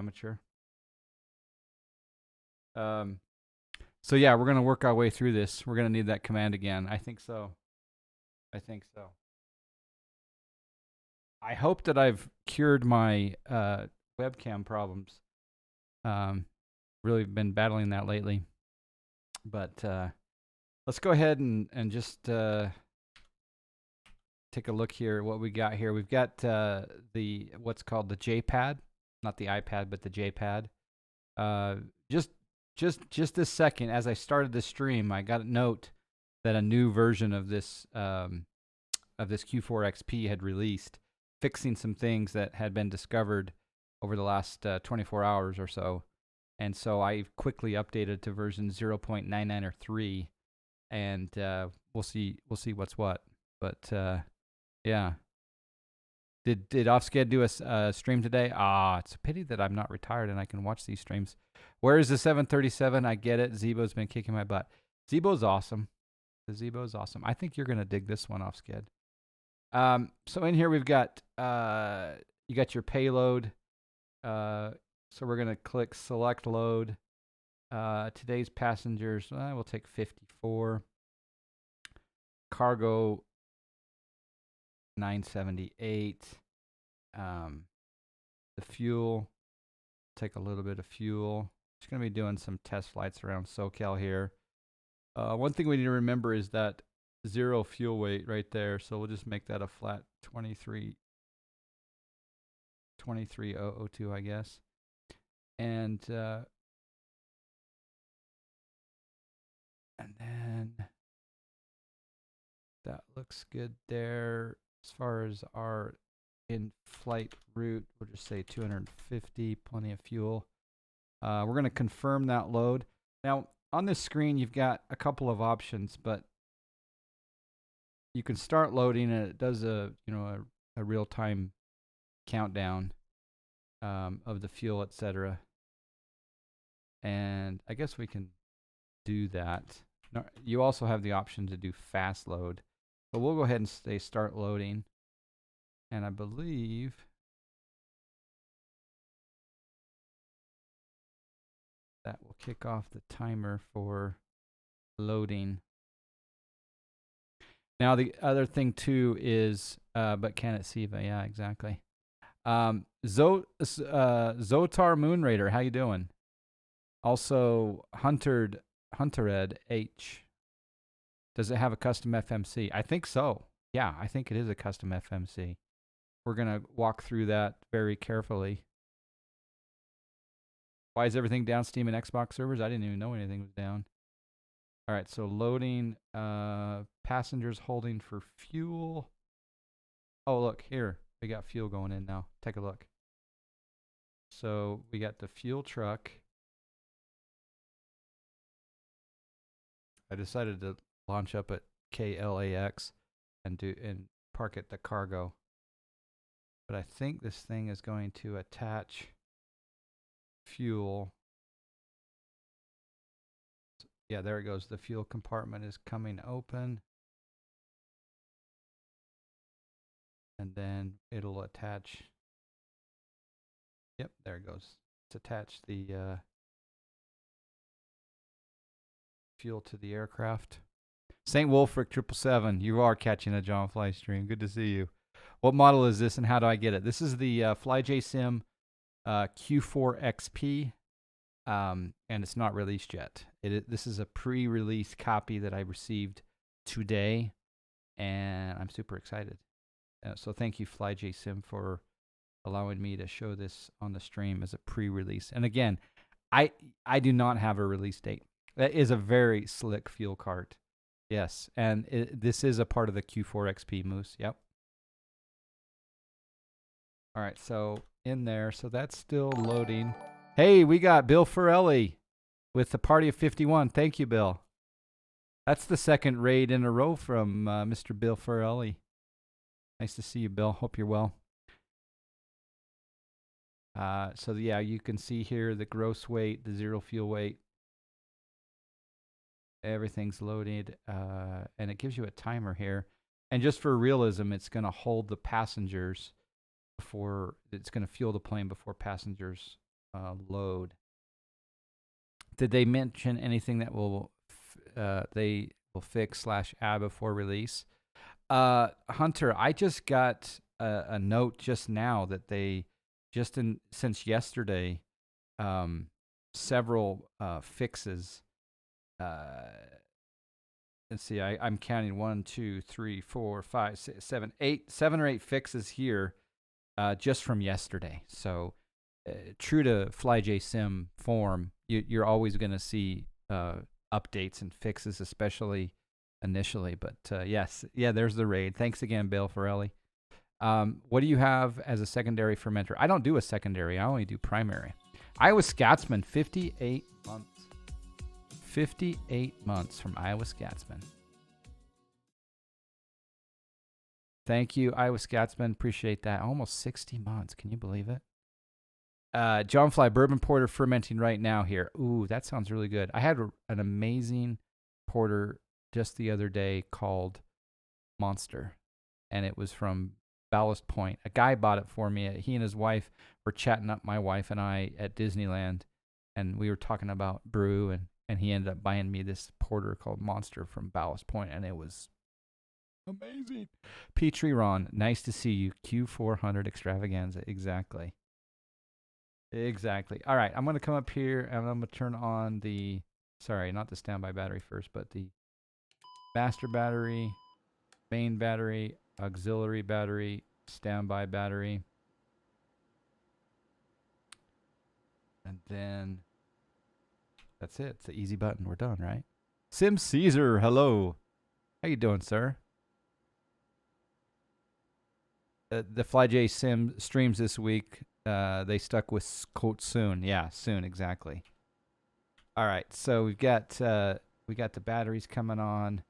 amateur. So yeah, we're gonna work our way through this. We're gonna need that command again. I think so. I think so. I hope that I've cured my webcam problems. Really been battling that lately. But let's go ahead and just take a look here what we got here. We've got the what's called the JPad, not the iPad, but the JPad. Just this second, as I started the stream, I got a note that a new version of this Q4XP had released, fixing some things that had been discovered over the last 24 hours or so. And so I quickly updated to version 0.99 or 3, and we'll see what's what. But yeah, did Offsked do a stream today? It's a pity that I'm not retired and I can watch these streams. Where is the 737? I get it. Zebo's been kicking my butt. Zebo's awesome. The Zebo's awesome. I think you're gonna dig this one, Offsked. So in here we've got you got your payload. So we're gonna click select load. Today's passengers, we'll take 54. Cargo 978. The fuel, take a little bit of fuel. Just gonna be doing some test flights around SoCal here. One thing we need to remember is that 0 fuel weight right there. So we'll just make that a flat 23,002, I guess. And then that looks good there. As far as our in-flight route, we'll just say 250, plenty of fuel. We're going to confirm that load. Now, on this screen, you've got a couple of options, but you can start loading, and it does a real-time countdown of the fuel, etc. And I guess we can do that. No, you also have the option to do fast load, but we'll go ahead and say start loading. And I believe that will kick off the timer for loading. Now the other thing too is, but can it see? Yeah, exactly. Zotar Moonraider, how you doing? Also, Huntered H. Does it have a custom FMC? I think so. Yeah, I think it is a custom FMC. We're going to walk through that very carefully. Why is everything down, Steam and Xbox servers? I didn't even know anything was down. All right, so loading, passengers holding for fuel. Oh, look, here. We got fuel going in now. Take a look. So we got the fuel truck. I decided to launch up at KLAX and park at the cargo. But I think this thing is going to attach fuel. Yeah, there it goes. The fuel compartment is coming open. And then it'll attach. Yep, there it goes. It's attached the fuel to the aircraft. St. Wolfric 777, you are catching a John Fly stream. Good to see you. What model is this and how do I get it? This is the FlyJSim Q4XP, and it's not released yet. This is a pre-release copy that I received today, and I'm super excited. So thank you, FlyJSim, for allowing me to show this on the stream as a pre-release. And again, I do not have a release date. That is a very slick fuel cart. Yes, and this is a part of the Q4XP Moose. Yep. All right, so in there, so that's still loading. Hey, we got Bill Ferrelli with the party of 51. Thank you, Bill. That's the second raid in a row from Mr. Bill Ferrelli. Nice to see you, Bill. Hope you're well. So yeah, you can see here the gross weight, the 0 fuel weight. Everything's loaded, and it gives you a timer here. And just for realism, it's going to hold the passengers before, it's going to fuel the plane before passengers load. Did they mention anything that will they will fix / add before release? Hunter, I just got a note just now that they since yesterday, several fixes. Let's see, I'm counting 1, 2, 3, 4, 5, 6, 7, 8, 7 or 8 fixes here, just from yesterday. So, true to FlyJSim form, you're always going to see updates and fixes, especially initially. But yes, yeah, there's the raid. Thanks again, Bill Farelli. What do you have as a secondary fermenter? I don't do a secondary. I only do primary. Iowa Scotsman, 58 months. 58 months from Iowa Scotsman. Thank you, Iowa Scotsman. Appreciate that. Almost 60 months. Can you believe it? John Fly, bourbon porter fermenting right now here. Ooh, that sounds really good. I had an amazing porter just the other day called Monster, and it was from Ballast Point. A guy bought it for me. He and his wife were chatting up my wife and I at Disneyland, and we were talking about brew, and he ended up buying me this porter called Monster from Ballast Point, and it was amazing. Petrie Ron, nice to see you. Q400 extravaganza. Exactly. All right, I'm going to come up here, and I'm going to turn on the, sorry, not the standby battery first, but the master battery, main battery, auxiliary battery, standby battery. And then that's it. It's an easy button. We're done, right? Sim Caesar, hello. How you doing, sir? The FlyJSim streams this week. They stuck with quote soon. Yeah, soon, exactly. All right, so we got the batteries coming on.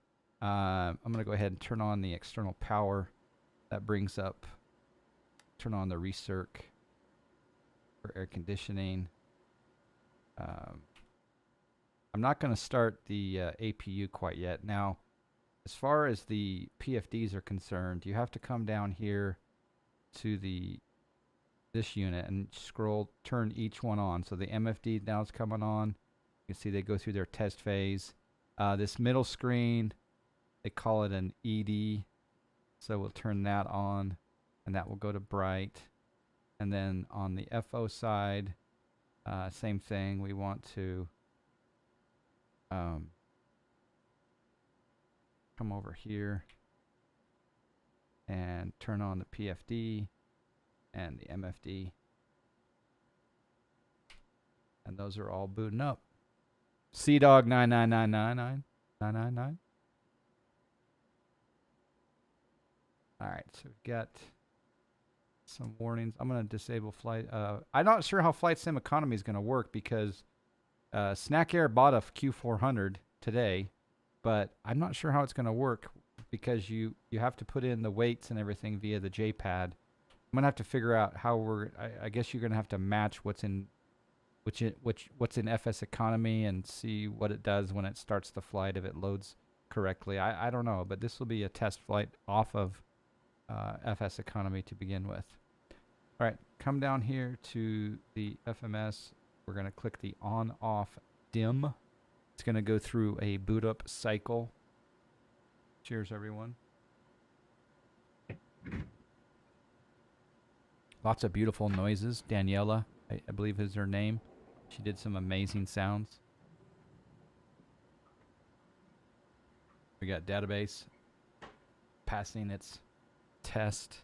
I'm gonna go ahead and turn on the external power. That brings up. Turn on the recirc for air conditioning. I'm not going to start the APU quite yet. Now, as far as the PFDs are concerned, you have to come down here to this unit and turn each one on. So the MFD now is coming on. You can see they go through their test phase. This middle screen, they call it an ED. So we'll turn that on, and that will go to bright. And then on the FO side, same thing. We want to come over here and turn on the PFD and the MFD. And those are all booting up. CDog 99999. All right, so we've got some warnings. I'm going to disable flight. I'm not sure how FlyJSim Economy is going to work because Snack Air bought a Q400 today, but I'm not sure how it's going to work because you have to put in the weights and everything via the JPad. I'm going to have to figure out how I guess you're going to have to match what's in FS Economy and see what it does when it starts the flight, if it loads correctly. I don't know, but this will be a test flight off of FS Economy to begin with. All right, come down here to the FMS. We're going to click the on-off dim. It's going to go through a boot up cycle. Cheers, everyone. Lots of beautiful noises. Daniela, I believe is her name. She did some amazing sounds. We got database passing its test.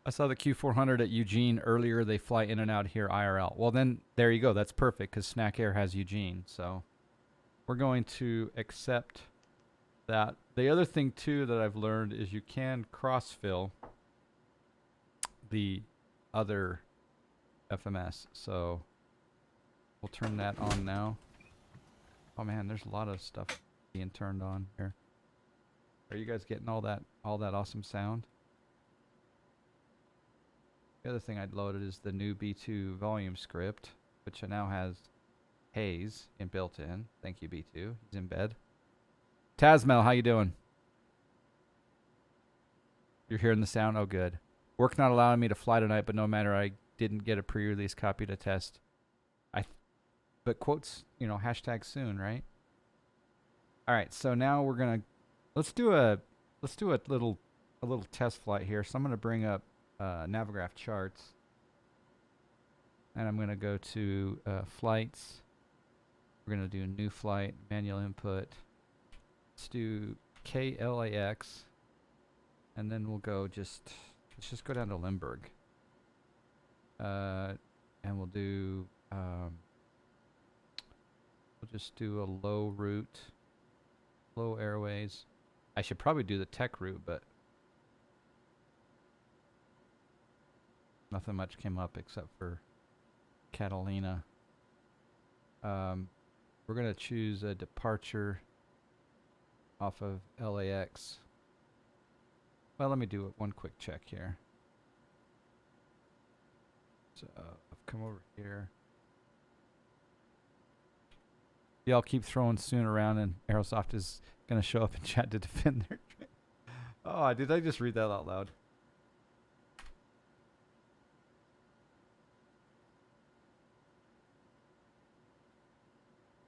I saw the Q400 at Eugene earlier. They fly in and out here IRL. Well, then there you go. That's perfect because Snack Air has Eugene. So we're going to accept that. The other thing, too, that I've learned is you can cross-fill the other FMS. So we'll turn that on now. Oh, man, there's a lot of stuff being turned on here. Are you guys getting all that awesome sound? The other thing I'd loaded is the new B2 volume script, which now has Hayes built in. Thank you, B2. He's in bed. Tasmel, how you doing? You're hearing the sound? Oh, good. Work not allowing me to fly tonight, but no matter, I didn't get a pre-release copy to test. But quotes, you know, hashtag soon, right? All right, so now we're gonna let's do a little test flight here. So I'm gonna bring up Navigraph charts, and I'm gonna go to flights. We're gonna do a new flight, manual input. Let's do KLAX, and then we'll go let's just go down to Limburg. And we'll do we'll just do a low route, low airways. I should probably do the tech route, but nothing much came up except for Catalina. We're gonna choose a departure off of LAX. Well, let me do one quick check here. So I've come over here. Y'all keep throwing soon around, and Aerosoft is gonna show up in chat to defend their train. Oh, did I just read that out loud?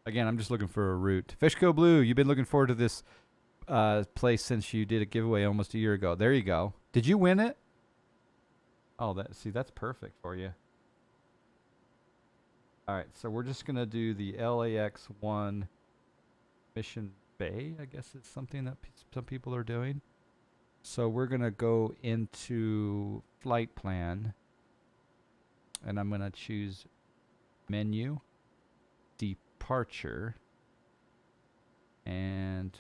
Again, I'm just looking for a route. Fishco Blue, you've been looking forward to this place since you did a giveaway almost a year ago. There you go. Did you win it? Oh, that's perfect for you. All right, so we're just gonna do the LAX 1 Mission Bay. I guess it's something that some people are doing. So we're gonna go into flight plan, and I'm gonna choose menu, departure, and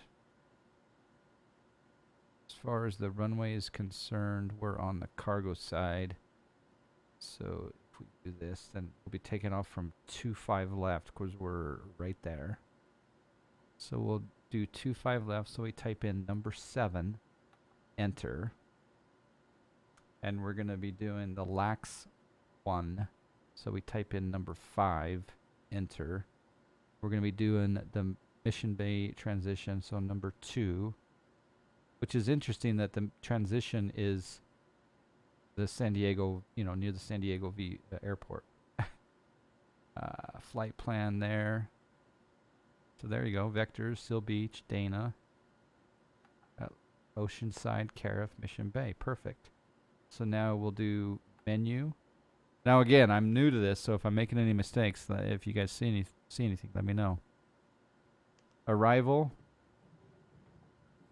as far as the runway is concerned, we're on the cargo side. So if we do this, then we'll be taking off from 25 left because we're right there. So we'll do 25 left. So we type in number 7, enter. And we're going to be doing the LAX 1. So we type in number 5, enter. We're going to be doing the Mission Bay transition, so number 2, which is interesting that the transition is the San Diego, near the San Diego airport. Flight plan there. So there you go. Vectors, Seal Beach, Dana, Oceanside, Cariff, Mission Bay. Perfect. So now we'll do menu. Now again, I'm new to this, so if I'm making any mistakes, if you guys see anything, let me know. Arrival,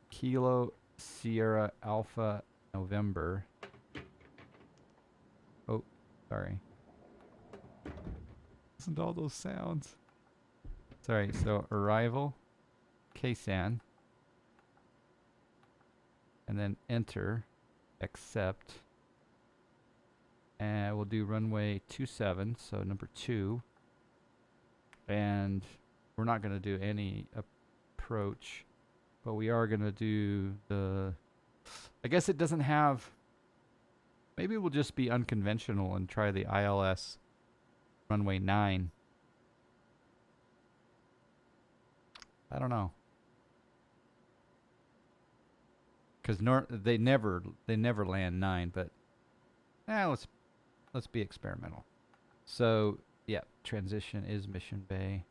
Kilo Sierra Alpha November. Oh, sorry. Listen to all those sounds. Sorry, so arrival, KSAN, and then enter, accept, and we'll do runway 27, so number 2, and we're not going to do any approach, but we are going to do I guess it doesn't have, maybe we'll just be unconventional and try the ILS runway 9. I don't know. Because they never land 9, but let's be experimental. So yeah, transition is Mission Bay.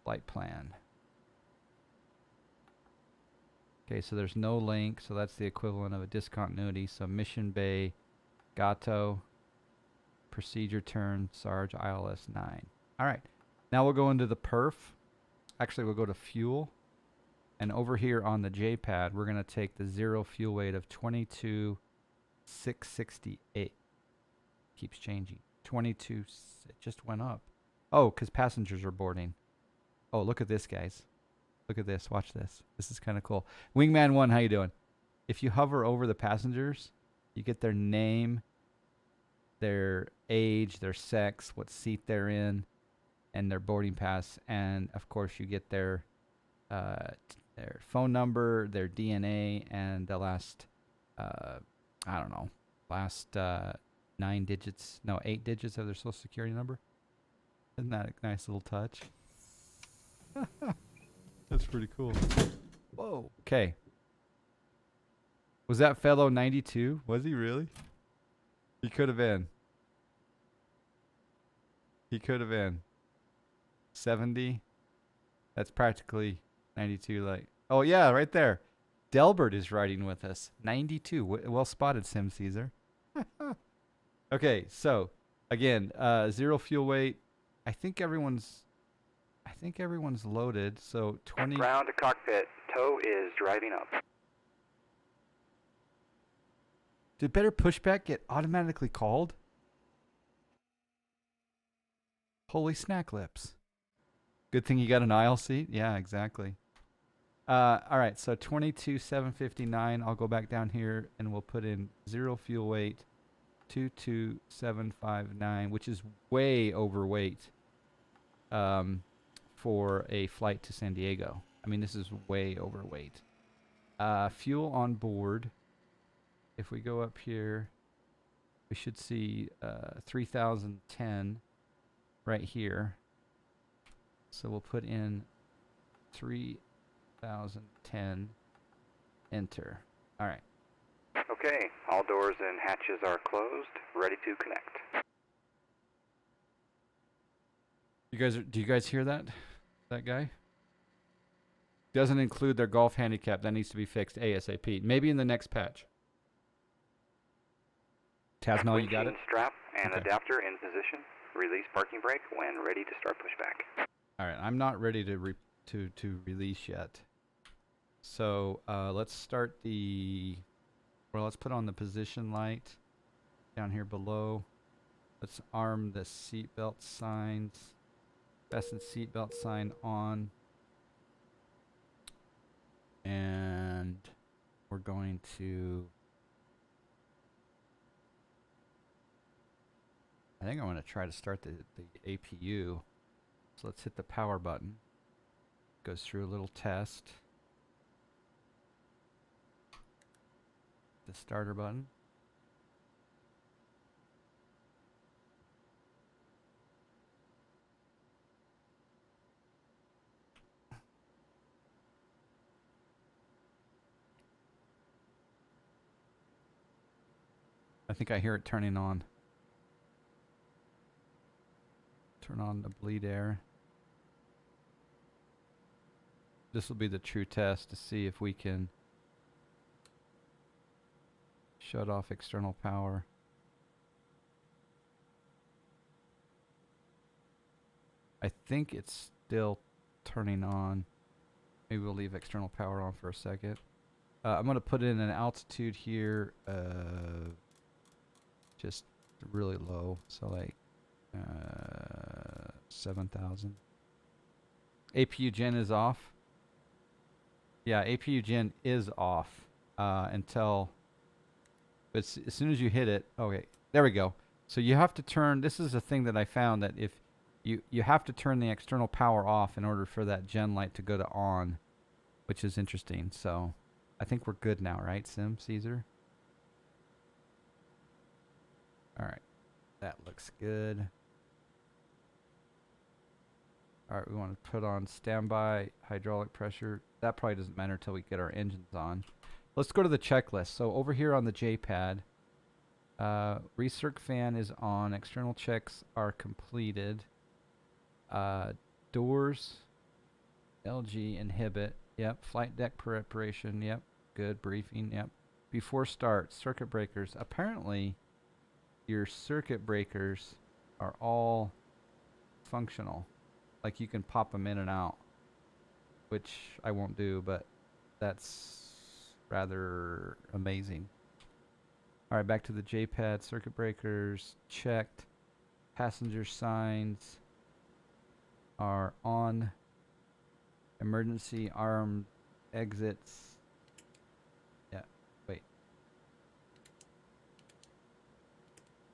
Flight plan. Okay, so there's no link, so that's the equivalent of a discontinuity. So Mission Bay, Gato, procedure turn, Sarge, ILS 9. All right, now we'll go into the perf. Actually, we'll go to fuel. And over here on the J-pad, we're going to take the 0 fuel weight of 22,668. Keeps changing. 22, it just went up. Oh, because passengers are boarding. Oh, look at this, guys. Look at this. Watch this. This is kind of cool. Wingman 1, how you doing? If you hover over the passengers, you get their name, their age, their sex, what seat they're in, and their boarding pass. And, of course, you get their phone number, their DNA, and the last, last 8 digits of their social security number. Isn't that a nice little touch? That's pretty cool. Whoa. Okay. Was that fellow 92? Was he really? He could have been. He could have been. 70. That's practically 92. Like, oh yeah, right there. Delbert is riding with us. 92. Well spotted, Sim Caesar. Okay, so again, 0 fuel weight. I think everyone's loaded. So 20. Ground to cockpit. Tow is driving up. Did better pushback get automatically called? Holy snack lips. Good thing you got an aisle seat. Yeah, exactly. All right, so 22,759. I'll go back down here and we'll put in 0 fuel weight, 22,759, which is way overweight for a flight to San Diego. I mean, this is way overweight. Fuel on board. If we go up here, we should see 3,010 right here. So we'll put in 3,010, enter. All right. Okay, all doors and hatches are closed, ready to connect. Do you guys hear that? That guy? Doesn't include their golf handicap. That needs to be fixed ASAP. Maybe in the next patch. Tasmel, you got it? Strap and adapter in position. Release parking brake when ready to start pushback. All right, I'm not ready to release yet. So let's start let's put on the position light down here below. Let's arm the seatbelt signs. Fasten seatbelt sign on. And we're going to, I think I'm going to try to start the APU. So let's hit the power button. Goes through a little test. The starter button. I think I hear it turning on. Turn on the bleed air. This will be the true test to see if we can shut off external power. I think it's still turning on. Maybe we'll leave external power on for a second. I'm going to put in an altitude here, just really low, so like 7,000. APU gen is off. Yeah, APU gen is off until, but as soon as you hit it, okay, there we go. So you have to turn, this is a thing that I found, that if you have to turn the external power off in order for that gen light to go to on, which is interesting. So I think we're good now, right, Sim Caesar? All right, that looks good. All right, we want to put on standby hydraulic pressure. That probably doesn't matter until we get our engines on. Let's go to the checklist. So over here on the J-pad, recirc fan is on. External checks are completed. Doors, LG inhibit. Yep. Flight deck preparation. Yep. Good. Briefing. Yep. Before start, circuit breakers. Apparently, your circuit breakers are all functional. Like you can pop them in and out, which I won't do, but that's rather amazing. All right, back to the J-pad. Circuit breakers checked. Passenger signs are on. Emergency armed exits. Yeah, wait.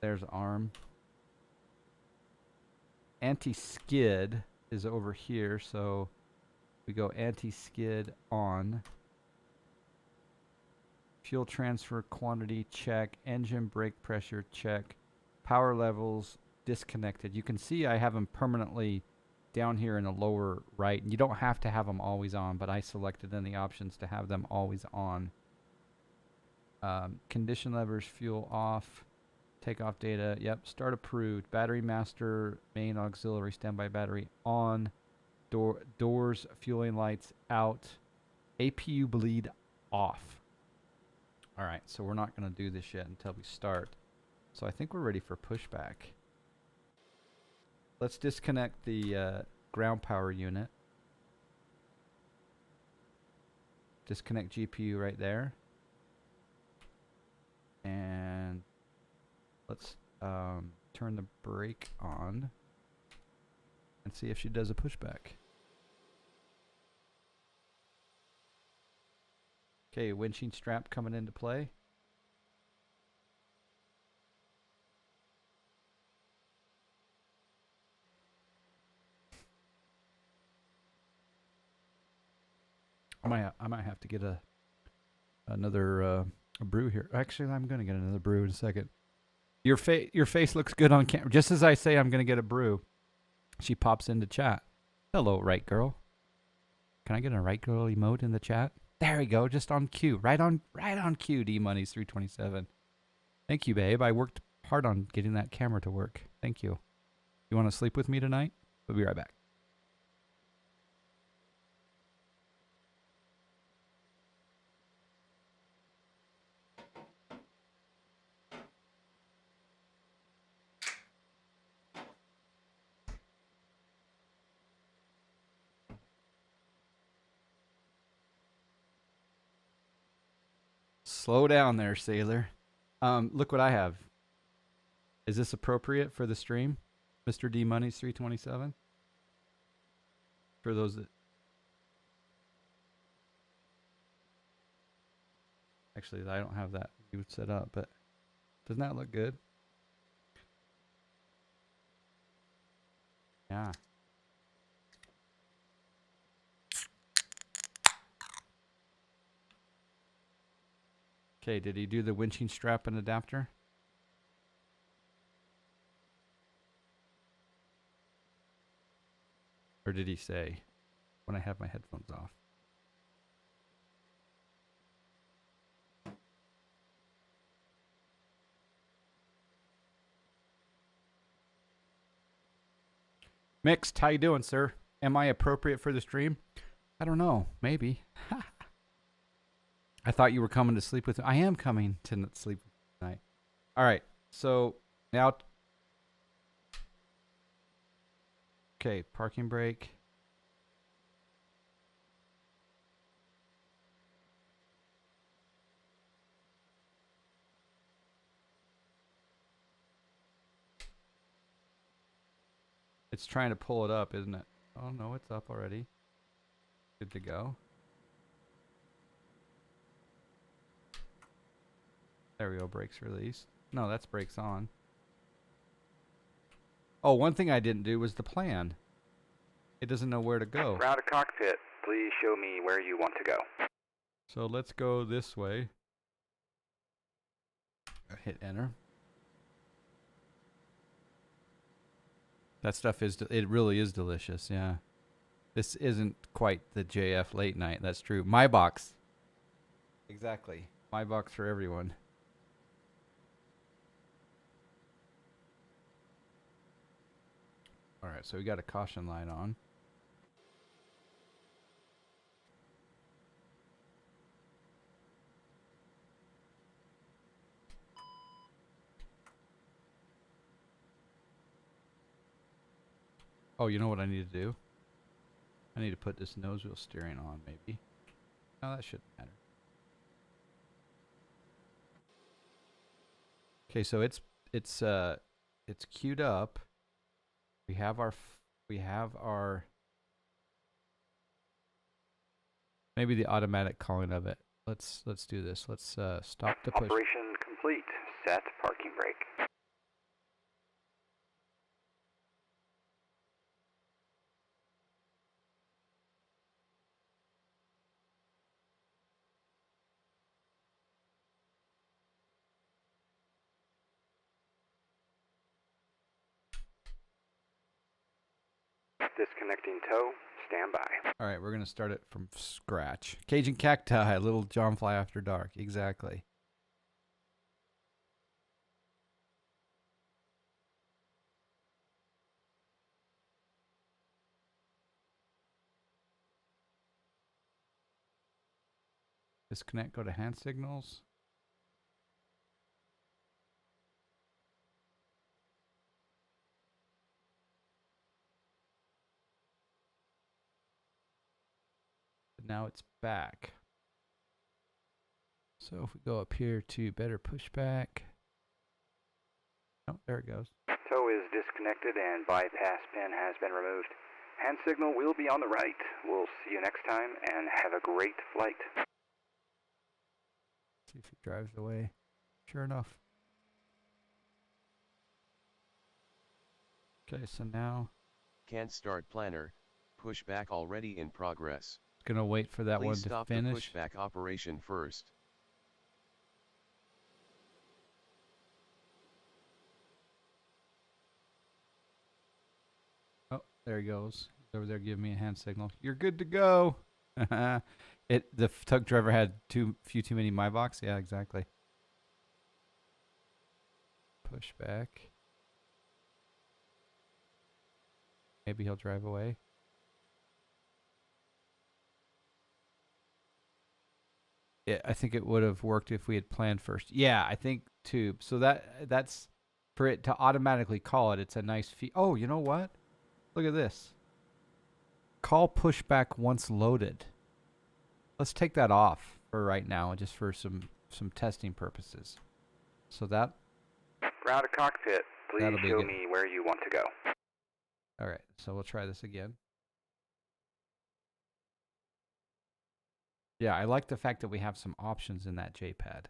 There's arm. Anti-skid is over here, so we go anti-skid on. Fuel transfer quantity check. Engine brake pressure check. Power levels disconnected. You can see I have them permanently down here in the lower right. And you don't have to have them always on, but I selected in the options to have them always on. Condition levers, fuel off. Takeoff data. Yep. Start approved. Battery master, main auxiliary, standby battery on. Doors, fueling lights out. APU bleed off. All right. So we're not going to do this yet until we start. So I think we're ready for pushback. Let's disconnect the ground power unit. Disconnect GPU right there. And let's turn the brake on and see if she does a pushback. Okay, winching strap coming into play. I might have to get another a brew here. Actually, I'm gonna get another brew in a second. Your face looks good on camera. Just as I say I'm gonna get a brew, she pops into chat. Hello, right girl. Can I get a right girl emote in the chat? There we go, just on cue. Right on cue, D-Money's 327. Thank you, babe. I worked hard on getting that camera to work. Thank you. You want to sleep with me tonight? We'll be right back. Slow down there, sailor. Look what I have. Is this appropriate for the stream? Mr. D Money's 327? For those that... Actually, I don't have that view set up, but doesn't that look good? Yeah. Okay, did he do the winching strap and adapter? Or did he say, when I have my headphones off? Mixed, how you doing, sir? Am I appropriate for the stream? I don't know, maybe. I thought you were coming to sleep with me. I am coming to sleep tonight. All right, so now... Okay, parking brake. It's trying to pull it up, isn't it? Oh, no, it's up already. Good to go. There we go, brakes released. No, that's brakes on. Oh, one thing I didn't do was the plan. It doesn't know where to go. Route a cockpit. Please show me where you want to go. So let's go this way. Hit enter. That stuff is, it really is delicious, yeah. This isn't quite the JF late night, that's true. My box. Exactly. My box for everyone. All right, so we got a caution light on. Oh, you know what I need to do? I need to put this nose wheel steering on, maybe. No, that shouldn't matter. Okay, so it's queued up. We have our maybe the automatic calling of it. Let's do this. Let's stop the push. Operation complete. Set parking brake. Disconnecting tow. Stand by. All right, we're gonna start it from scratch. Cajun Cacti, Little John Fly After Dark. Exactly. Disconnect, go to hand signals. Now it's back. So if we go up here to better pushback. Oh, there it goes. Tow is disconnected and bypass pin has been removed. Hand signal will be on the right. We'll see you next time and have a great flight. See if he drives away. Sure enough. Okay, so now Can't start planner. Pushback already in progress. gonna wait for that Please one to stop finish. the pushback operation first. Oh, there he goes. He's over there giving me a hand signal. You're good to go. The tug driver had few too many my box. Yeah, exactly. Push back. Maybe he'll drive away. Yeah, I think it would have worked if we had planned first. Yeah, I think too. So that's for it to automatically call it. It's a nice Oh, you know what? Look at this. Call pushback once loaded. Let's take that off for right now, just for some testing purposes. So that. Ground to cockpit. Please That'll be show good. me where you want to go. All right, so we'll try this again. Yeah, I like the fact that we have some options in that JPad.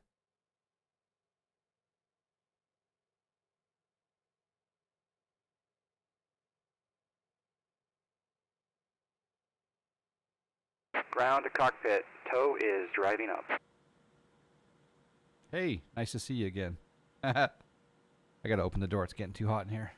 Ground to cockpit. Tow is driving up. Hey, nice to see you again. I gotta open the door. It's getting too hot in here.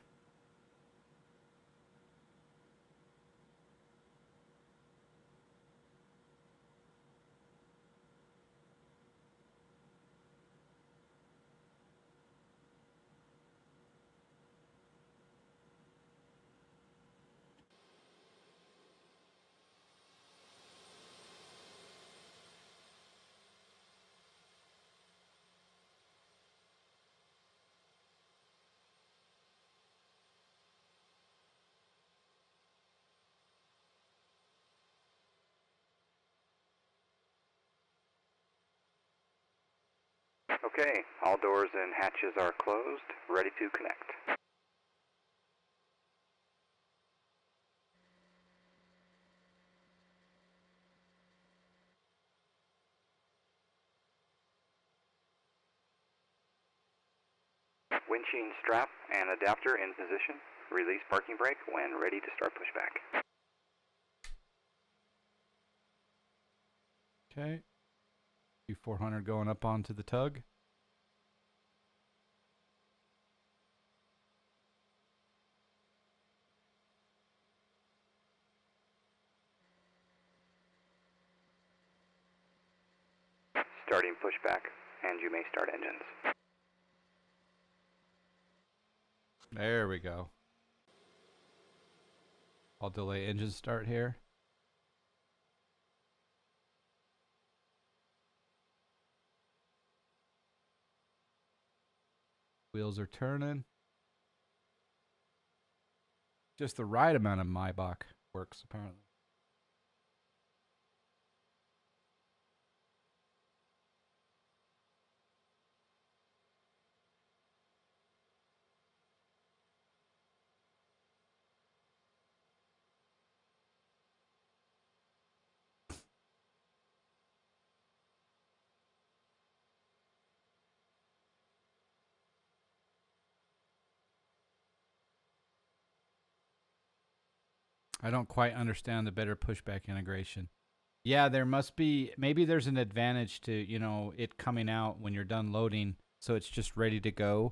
Okay, all doors and hatches are closed. Ready to connect. Windshield strap and adapter in position. Release parking brake when ready to start pushback. Okay. Q400 going up onto the tug. Starting pushback, and you may start engines. There we go. I'll delay engine start here. Wheels are turning. Just the right amount of Maybach works, apparently. I don't quite understand the better pushback integration. Yeah, there must be, maybe there's an advantage to, it coming out when you're done loading, so it's just ready to go.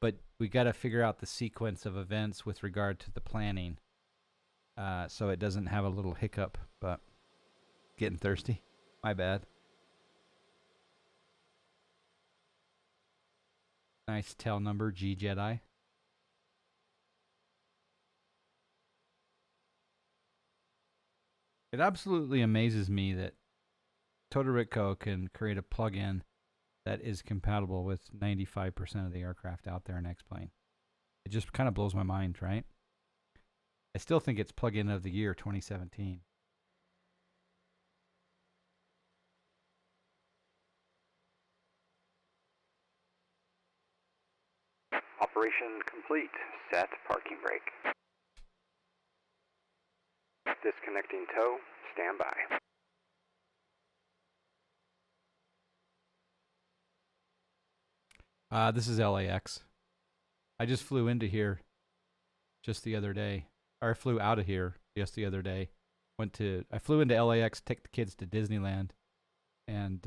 But we got to figure out the sequence of events with regard to the planning, so it doesn't have a little hiccup. But getting thirsty. My bad. Nice tail number, G Jedi. It absolutely amazes me that Todorico can create a plugin that is compatible with 95% of the aircraft out there in X-Plane. It just kind of blows my mind, right? I still think it's plugin of the year 2017. Operation complete. Set parking brake. Disconnecting tow. Stand by. This is LAX. I just flew into here just the other day. Or I flew out of here just the other day. I flew into LAX, take the kids to Disneyland. And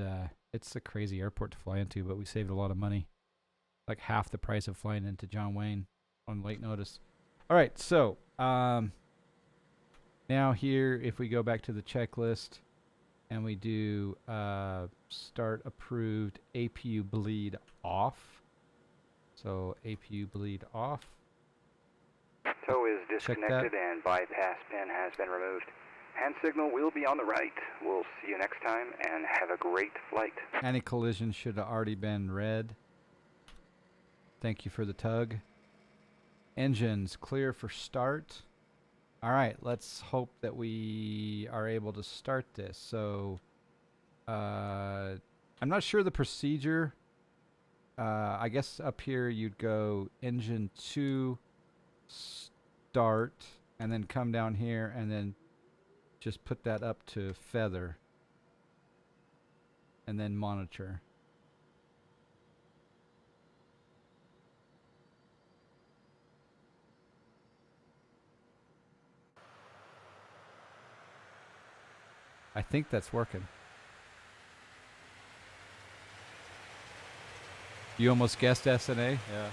it's a crazy airport to fly into, but we saved a lot of money. Like half the price of flying into John Wayne on late notice. All right, so now here, if we go back to the checklist and we do start approved APU bleed off. So APU bleed off. Tow is disconnected and bypass pin has been removed. Hand signal will be on the right. We'll see you next time and have a great flight. Anti-collision should have already been read. Thank you for the tug. Engines clear for start. All right, let's hope that we are able to start this. So I'm not sure the procedure. I guess up here you'd go engine 2, start, and then come down here and then just put that up to feather. And then monitor. I think that's working. You almost guessed SNA? Yeah.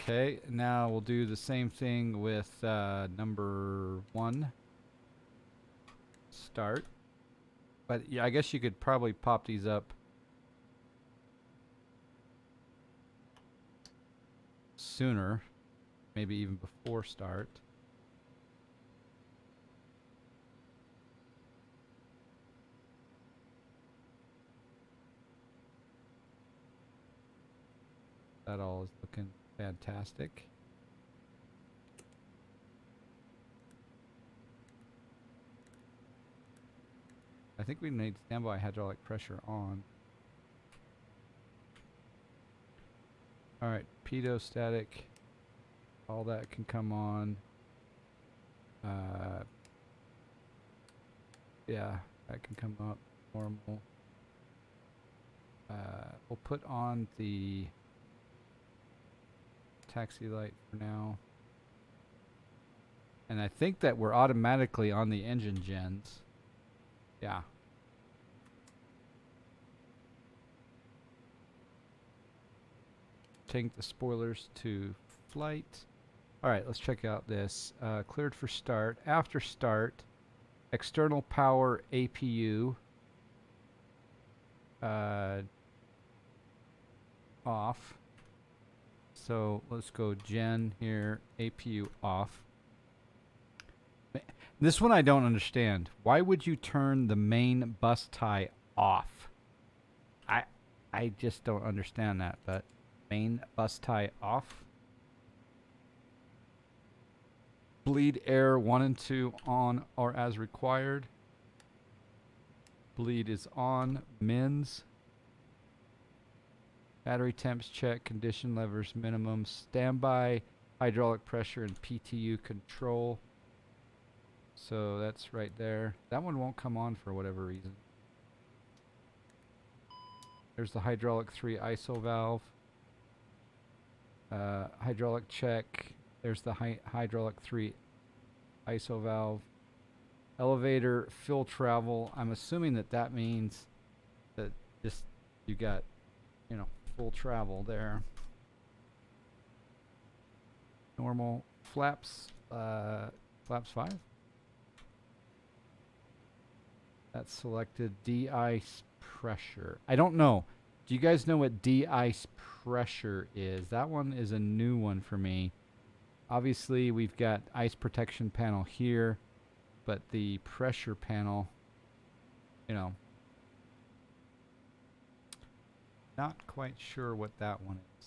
Okay, now we'll do the same thing with number 1. Start. But yeah, I guess you could probably pop these up sooner, maybe even before start. That all is looking fantastic. I think we need standby hydraulic pressure on. Alright, pedostatic. All that can come on. Yeah, that can come up normal. We'll put on the taxi light for now. And I think that we're automatically on the engine gens. Yeah. Take the spoilers to flight. Alright, let's check out this. Cleared for start. After start, external power APU off. So let's go gen here, APU off. This one I don't understand. Why would you turn the main bus tie off? I just don't understand that, but main bus tie off. Bleed air 1 and 2 on or as required. Bleed is on. Mins. Battery temps check. Condition levers minimum. Standby hydraulic pressure and PTU control. So that's right there. That one won't come on for whatever reason. There's the hydraulic 3 ISO valve. Hydraulic check. There's the hydraulic 3 ISO valve. Elevator fill travel. I'm assuming that that means that just you got, you know, full travel there. Normal flaps. Flaps 5. That's selected. De-ice pressure. I don't know. Do you guys know what de-ice pressure is? That one is a new one for me. Obviously, we've got ice protection panel here, but the pressure panel, you know, not quite sure what that one is.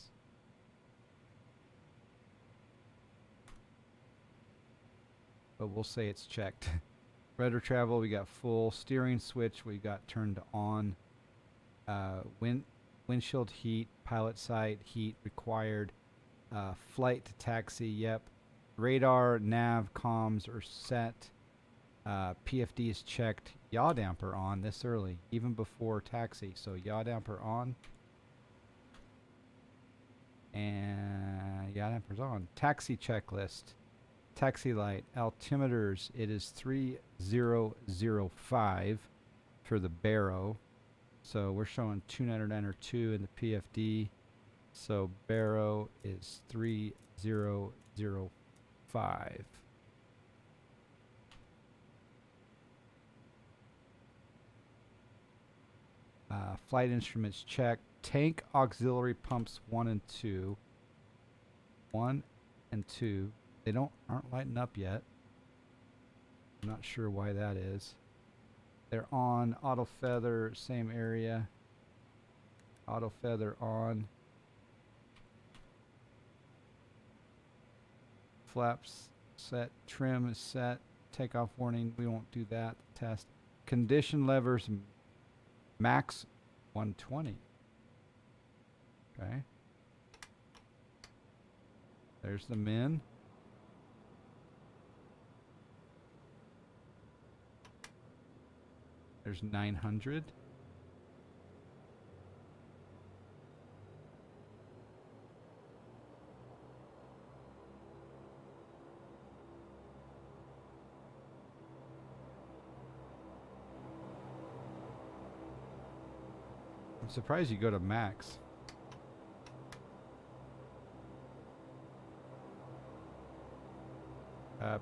But we'll say it's checked. Rudder travel, we got full. Steering switch, we got turned on. Windshield heat, pilot side heat required. Flight to taxi, yep. Radar, nav, comms are set. PFD is checked. Yaw damper on this early, even before taxi. So yaw damper on. And yaw damper's on. Taxi checklist. Taxi light. Altimeters. It is 3005 for the Barrow. So we're showing 299.2 in the PFD. So Barrow is 3005. Flight instruments checked. Tank auxiliary pumps 1 and 2. 1 and 2. They aren't lighting up yet. I'm not sure why that is. They're on. Auto feather, same area. Auto feather on. Flaps set. Trim is set. Takeoff warning. We won't do that. Test. Condition levers max 120. Okay. There's the min. There's 900. I'm surprised you go to max.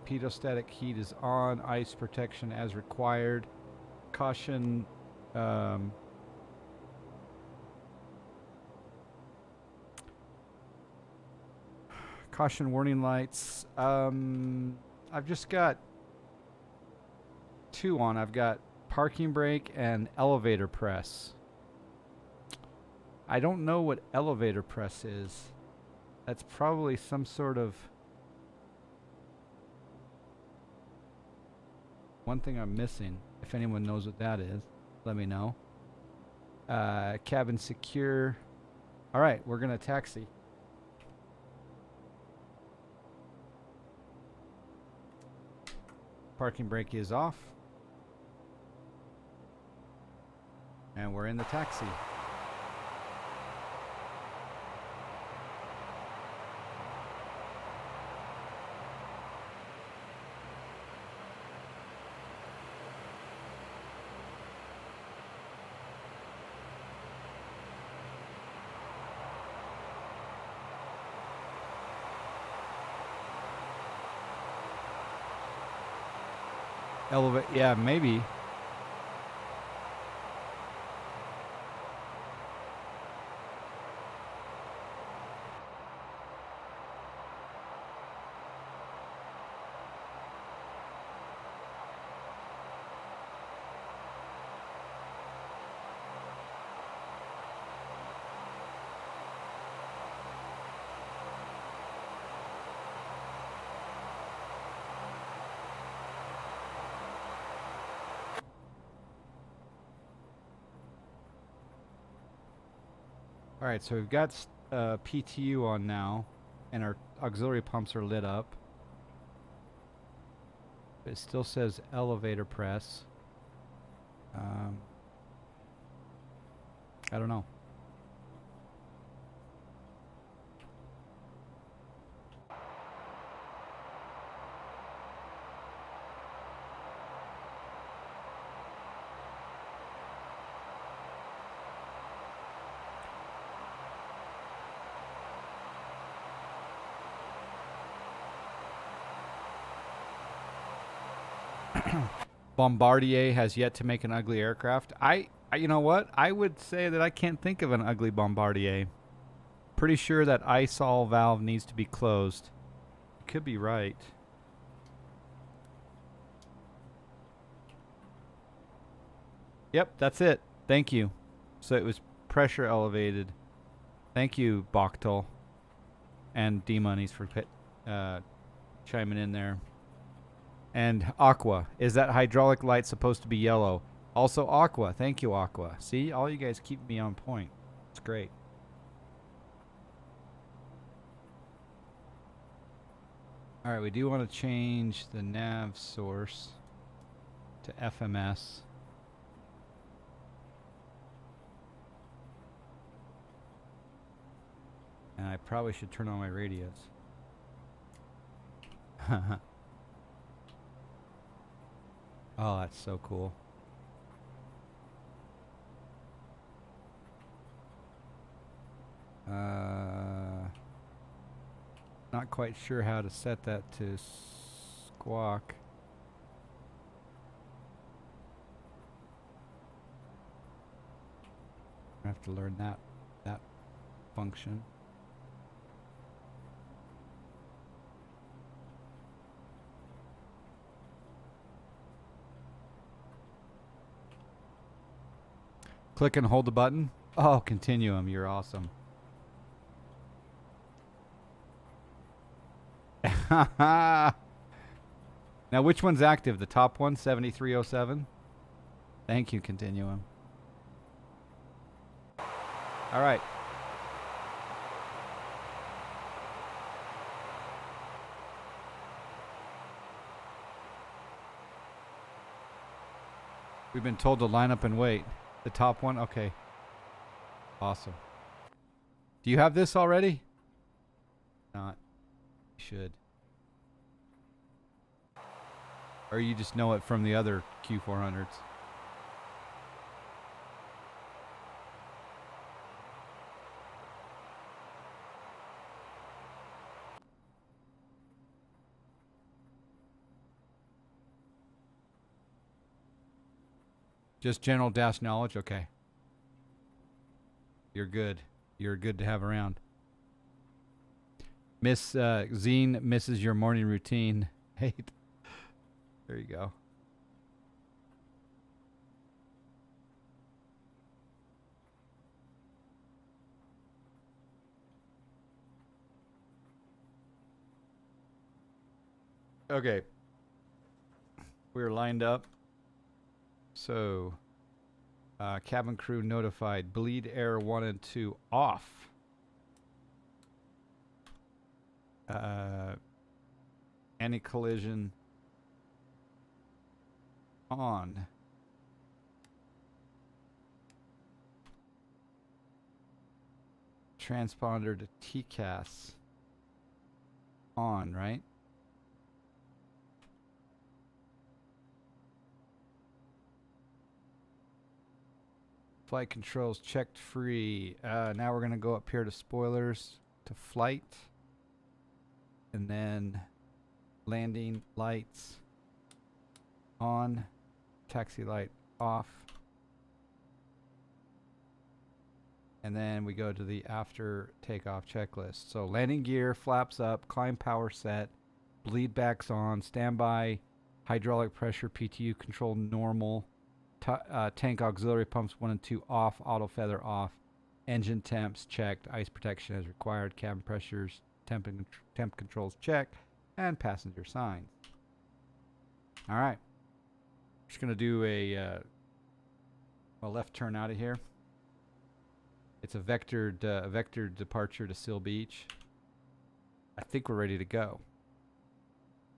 Pedostatic heat is on. Ice protection as required. Caution. Caution warning lights. I've just got 2 on. I've got parking brake and elevator press. I don't know what elevator press is. That's probably some sort of... one thing I'm missing. If anyone knows what that is, let me know. Cabin secure. All right, we're going to taxi. Parking brake is off. And we're in the taxi. Elevate, yeah, maybe. All right, so we've got PTU on now, and our auxiliary pumps are lit up. But it still says elevator press. I don't know. Bombardier has yet to make an ugly aircraft. I You know what? I would say that I can't think of an ugly Bombardier. Pretty sure that ISOL valve needs to be closed. You could be right. Yep, that's it. Thank you. So it was pressure elevated. Thank you, Bachtel. And D-Monies for chiming in there. And Aqua. Is that hydraulic light supposed to be yellow? Also Aqua. Thank you, Aqua. See, all you guys keep me on point. It's great. All right, we do want to change the nav source to FMS. And I probably should turn on my radios. Oh, that's so cool. Not quite sure how to set that to squawk. I have to learn that function. Click and hold the button. Oh, Continuum, you're awesome. Now, which one's active? The top one, 7307? Thank you, Continuum. All right. We've been told to line up and wait. The top one? Okay. Awesome. Do you have this already? Not. You should. Or you just know it from the other Q400s. Just general dash knowledge? Okay. You're good. You're good to have around. Miss Zine misses your morning routine. Hate. There you go. Okay. We're lined up. So, cabin crew notified. Bleed air 1 and 2 off. Anti-collision on. Transponder to TCAS on, right? Flight controls checked free. Now we're going to go up here to spoilers, to flight. And then landing lights on, taxi light off. And then we go to the after takeoff checklist. So landing gear, flaps up, climb power set, bleed backs on, standby, hydraulic pressure, PTU control normal, tank auxiliary pumps 1 and 2 off, auto feather off, engine temps checked, ice protection as required, cabin pressures, temp controls checked, and passenger signs. All right. Just going to do a left turn out of here. It's a vectored departure to Seal Beach. I think we're ready to go.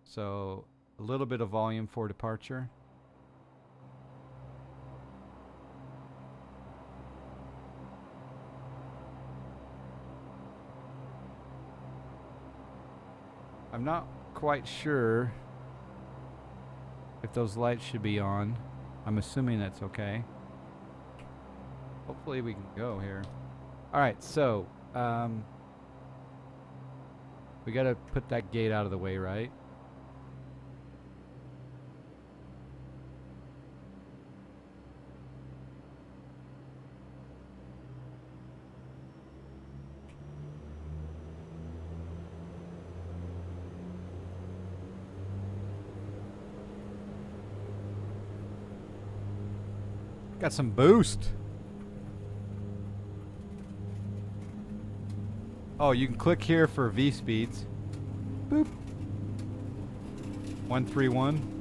So a little bit of volume for departure. I'm not quite sure if those lights should be on. I'm assuming that's okay. Hopefully we can go here. All right, so we got to put that gate out of the way, right? Got some boost. Oh, you can click here for V speeds. Boop. 131.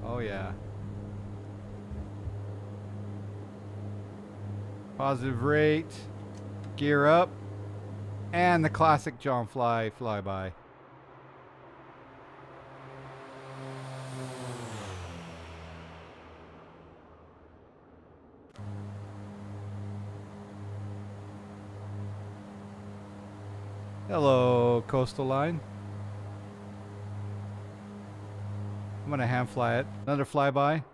Oh yeah. Positive rate. Gear up. And the classic John Fly flyby. Hello, Coastal Line. I'm gonna hand fly it. Another flyby.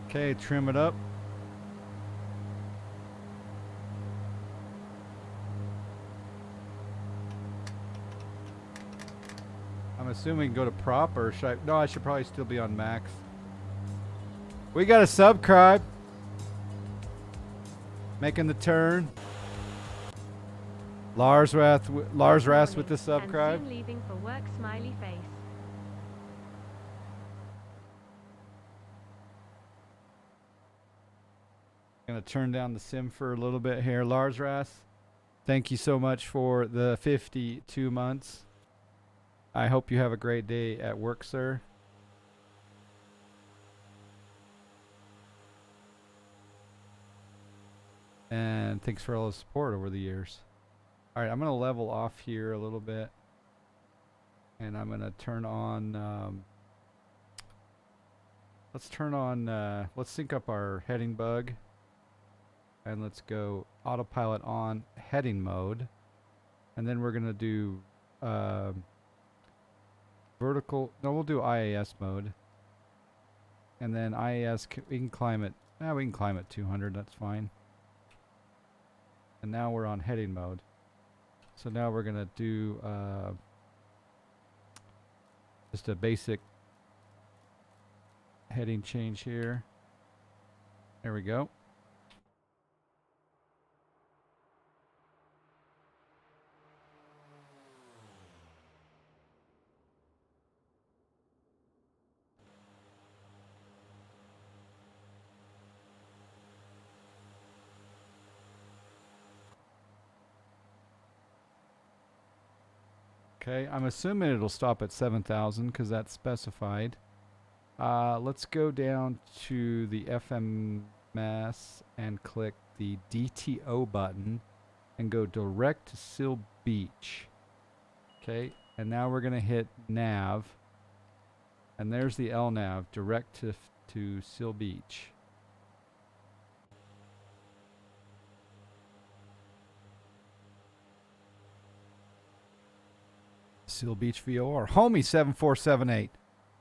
Okay, trim it up. I'm assuming go to prop, or should I? No, I should probably still be on max. We got a subscribe. Making the turn. Lars Rath with the subscribe. Soon leaving for work, smiley face. Gonna turn down the sim for a little bit here. Lars Rath, thank you so much for the 52 months. I hope you have a great day at work, sir. And thanks for all the support over the years. All right, I'm going to level off here a little bit. And I'm going to turn on... let's sync up our heading bug. And let's go autopilot on heading mode. And then we're going to do... vertical... No, we'll do IAS mode. And then IAS, we can climb it... we can climb at 200, that's fine. And now we're on heading mode. So now we're gonna do just a basic heading change here. There we go. Okay, I'm assuming it'll stop at 7,000 because that's specified. Let's go down to the FMS and click the DTO button and go direct to Seal Beach. Okay, and now we're going to hit Nav. And there's the LNAV, direct to Seal Beach. Seal Beach VOR. Homie 7478.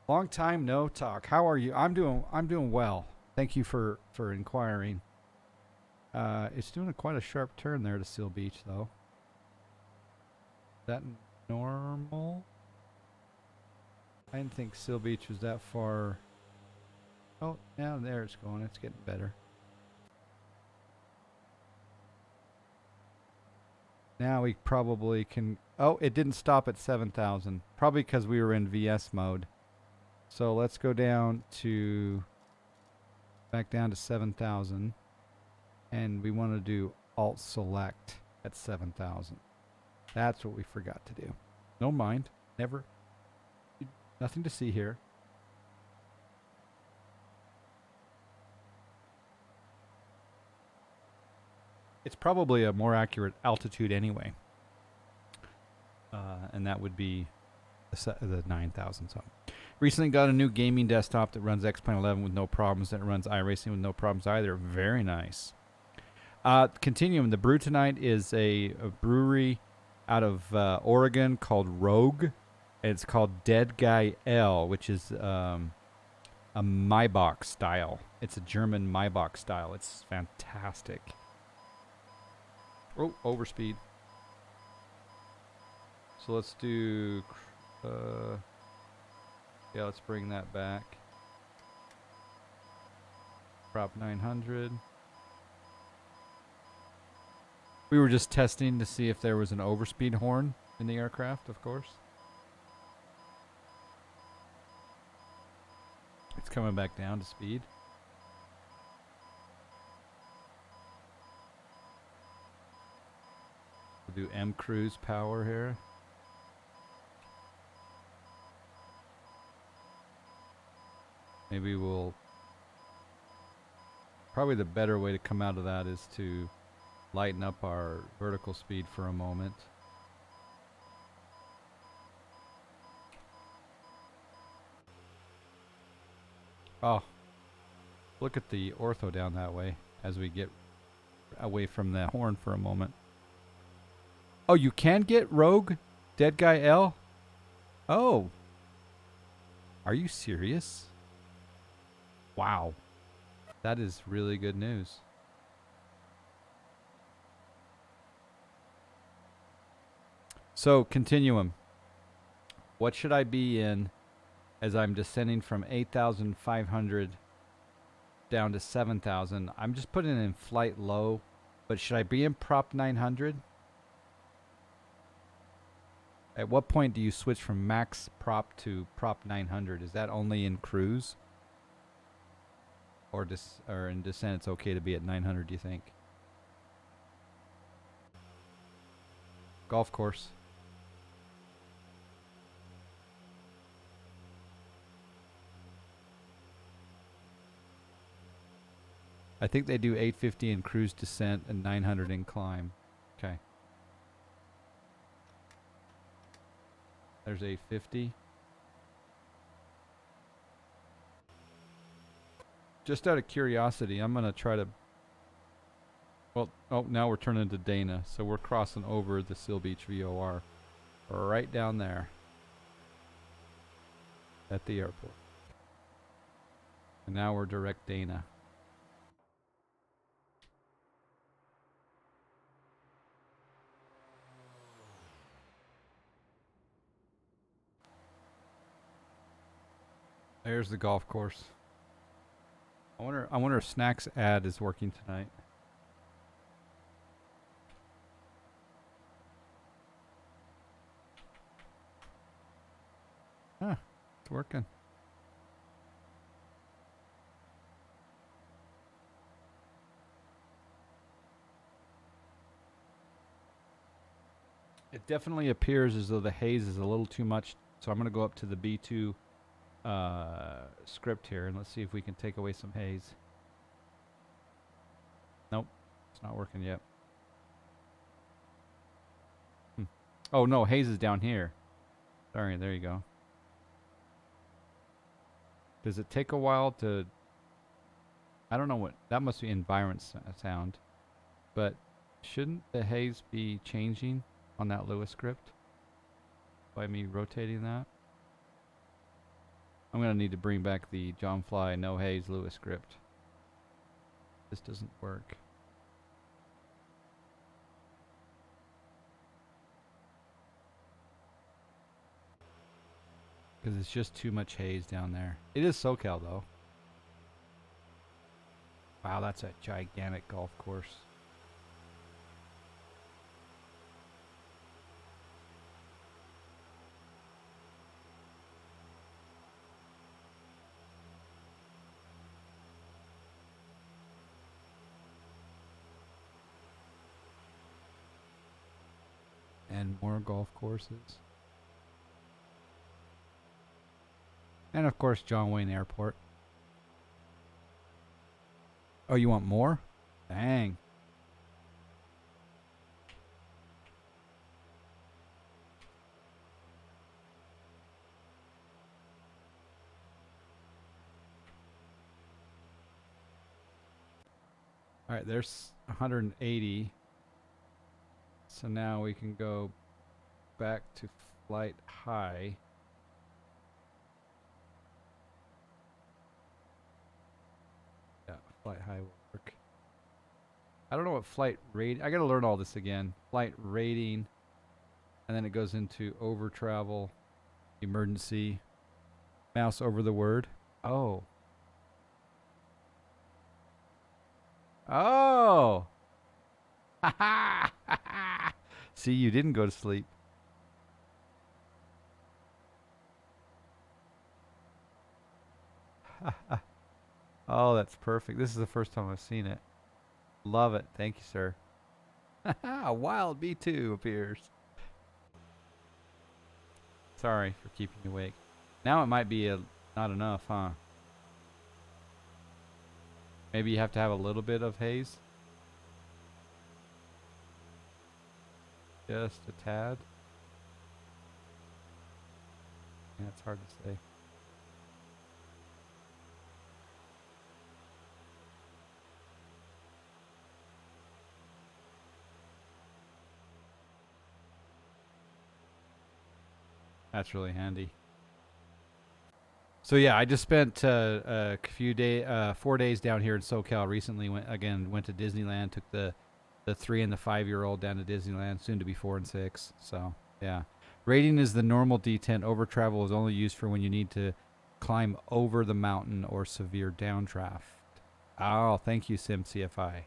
Long time no talk. How are you? I'm doing well. Thank you for inquiring. It's doing quite a sharp turn there to Seal Beach though. Is that normal? I didn't think Seal Beach was that far. Oh, now there it's going. It's getting better. Now we probably can... Oh, it didn't stop at 7,000. Probably because we were in VS mode. So let's go down to... Back down to 7,000. And we want to do Alt Select at 7,000. That's what we forgot to do. No mind. Never. Nothing to see here. It's probably a more accurate altitude anyway. And that would be the 9,000 something. Recently got a new gaming desktop that runs X-Plane 11 with no problems. That runs iRacing with no problems either. Very nice. Continuing, the brew tonight is a brewery out of Oregon called Rogue. It's called Dead Guy L, which is a Maibach style. It's a German Maibach style. It's fantastic. Oh, overspeed. So let's do... yeah, let's bring that back. prop 900. We were just testing to see if there was an overspeed horn in the aircraft, of course. It's coming back down to speed. We'll do M cruise power here. Maybe we'll... Probably the better way to come out of that is to lighten up our vertical speed for a moment. Oh, look at the ortho down that way as we get away from the horn for a moment. Oh, you can get rogue dead guy L? Oh. Are you serious? Wow. That is really good news. So, continuum. What should I be in as I'm descending from 8,500 down to 7,000? I'm just putting in flight low, but should I be in prop 900? At what point do you switch from max prop to prop 900? Is that only in cruise? Or in descent it's okay to be at 900, do you think? Golf course. I think they do 850 in cruise descent and 900 in climb. Okay. There's 850. Just out of curiosity, I'm going to try to... Well, oh, now we're turning to Dana. So we're crossing over the Seal Beach VOR. Right down there. At the airport. And now we're direct Dana. There's the golf course. I wonder if Snacks ad is working tonight. Huh, it's working. It definitely appears as though the haze is a little too much, so I'm going to go up to the B2 script here, and let's see if we can take away some haze. Nope, it's not working yet. Oh no, haze is down here. Sorry, there you go. Does it take a while to... I don't know what... That must be environment sound. But shouldn't the haze be changing on that Lewis script? By me rotating that? I'm going to need to bring back the John Fly no haze Lewis script. This doesn't work. Because it's just too much haze down there. It is SoCal though. Wow, that's a gigantic golf course. And more golf courses. And of course, John Wayne Airport. Oh, you want more? Dang. All right, there's 180. So now we can go back to flight high. Yeah, flight high will work. I don't know what flight rate... I gotta learn all this again. Flight rating. And then it goes into over travel, emergency, mouse over the word. Oh. Oh! See, you didn't go to sleep. Oh, that's perfect. This is the first time I've seen it. Love it. Thank you, sir. A wild B2 appears. Sorry for keeping you awake. Now it might be not enough, huh? Maybe you have to have a little bit of haze. Just a tad. Yeah, it's hard to say. That's really handy. So yeah, I just spent a few 4 days down here in SoCal recently. Went to Disneyland. Took the 3 and the 5-year-old down to Disneyland, soon to be 4 and 6. So yeah, rating is the normal detent. Over travel is only used for when you need to climb over the mountain or severe downdraft. Oh, thank you, Sim CFI.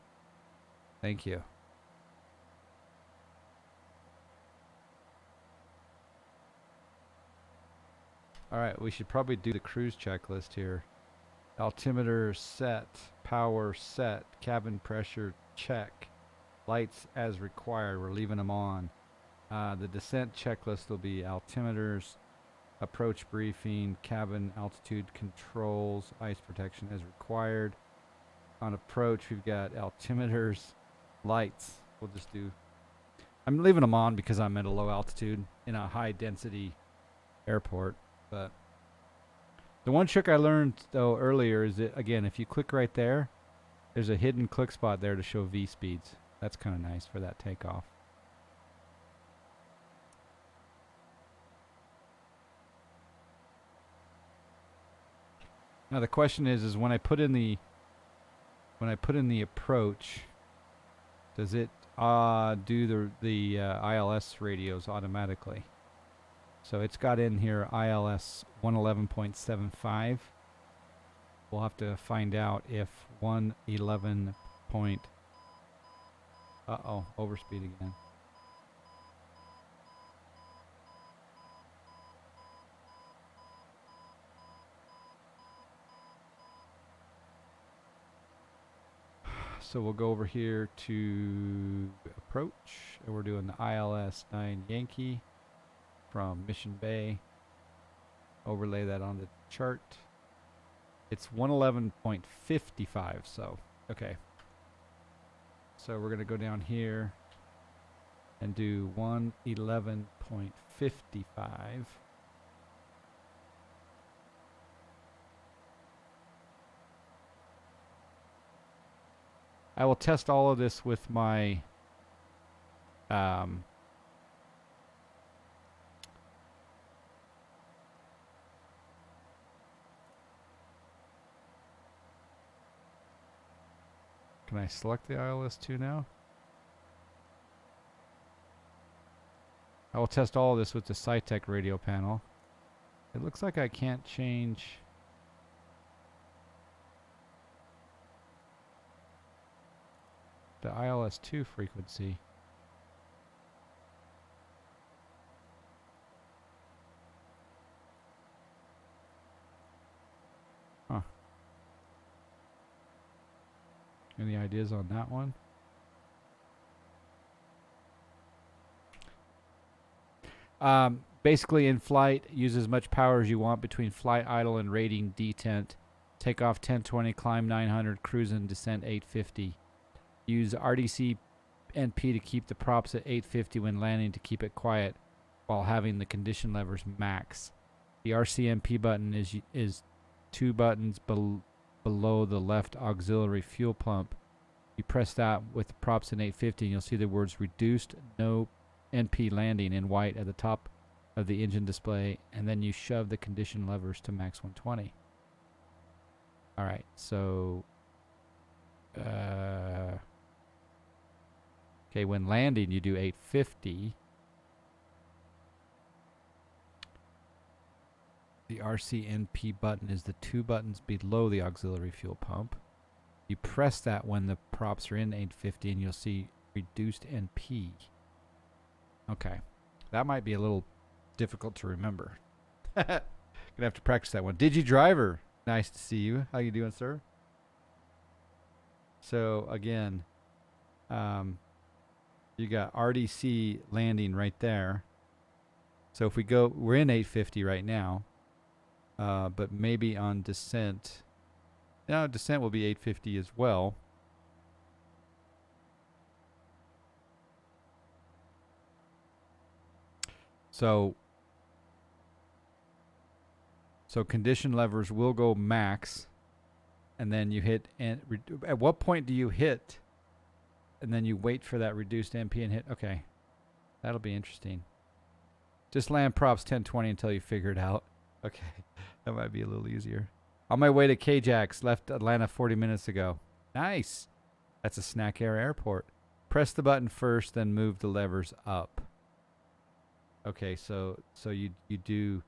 Thank you. All right, we should probably do the cruise checklist here. Altimeter set, power set, cabin pressure check, lights as required. We're leaving them on. The descent checklist will be altimeters, approach briefing, cabin altitude controls, ice protection as required. On approach, we've got altimeters, lights. We'll just do. I'm leaving them on because I'm at a low altitude in a high density airport. But the one trick I learned though earlier is that, again, if you click right there, there's a hidden click spot there to show V speeds. That's kind of nice for that takeoff. Now the question is when I put in the approach, does it do the ILS radios automatically? So it's got in here ILS 111.75. We'll have to find out if 111. Uh-oh, overspeed again. So we'll go over here to approach, and we're doing the ILS 9 Yankee from Mission Bay. Overlay that on the chart. It's 111.55, so okay. So we're gonna go down here and do 111.55. I will test all of this with my can I select the ILS 2 now? I will test all of this with the SciTech radio panel. It looks like I can't change the ILS 2 frequency. Huh. Any ideas on that one? Basically, in flight, use as much power as you want between flight idle and rating detent. Takeoff 1020, climb 900, cruise and descent 850. Use RDC NP to keep the props at 850 when landing to keep it quiet while having the condition levers max. The RCMP button is 2 buttons below the left auxiliary fuel pump. You press that with the props in 850 and you'll see the words reduced no NP landing in white at the top of the engine display, and then you shove the condition levers to max 120. Alright, so okay, when landing you do 850. The RCNP button is the 2 buttons below the auxiliary fuel pump. You press that when the props are in 850 and you'll see reduced NP. Okay. That might be a little difficult to remember. Gonna have to practice that one. Digi Driver, nice to see you. How you doing, sir? So again, you got RDC landing right there. So if we go, we're in 850 right now, but maybe on descent. No, descent will be 850 as well. So condition levers will go max, and then you hit, and at what point do you hit, and then you wait for that reduced NP and hit? Okay, that'll be interesting. Just land props 1020 until you figure it out. Okay, that might be a little easier. On my way to KJAX, left Atlanta 40 minutes ago. Nice. That's a Snack Air airport. Press the button first, then move the levers up. Okay, so you do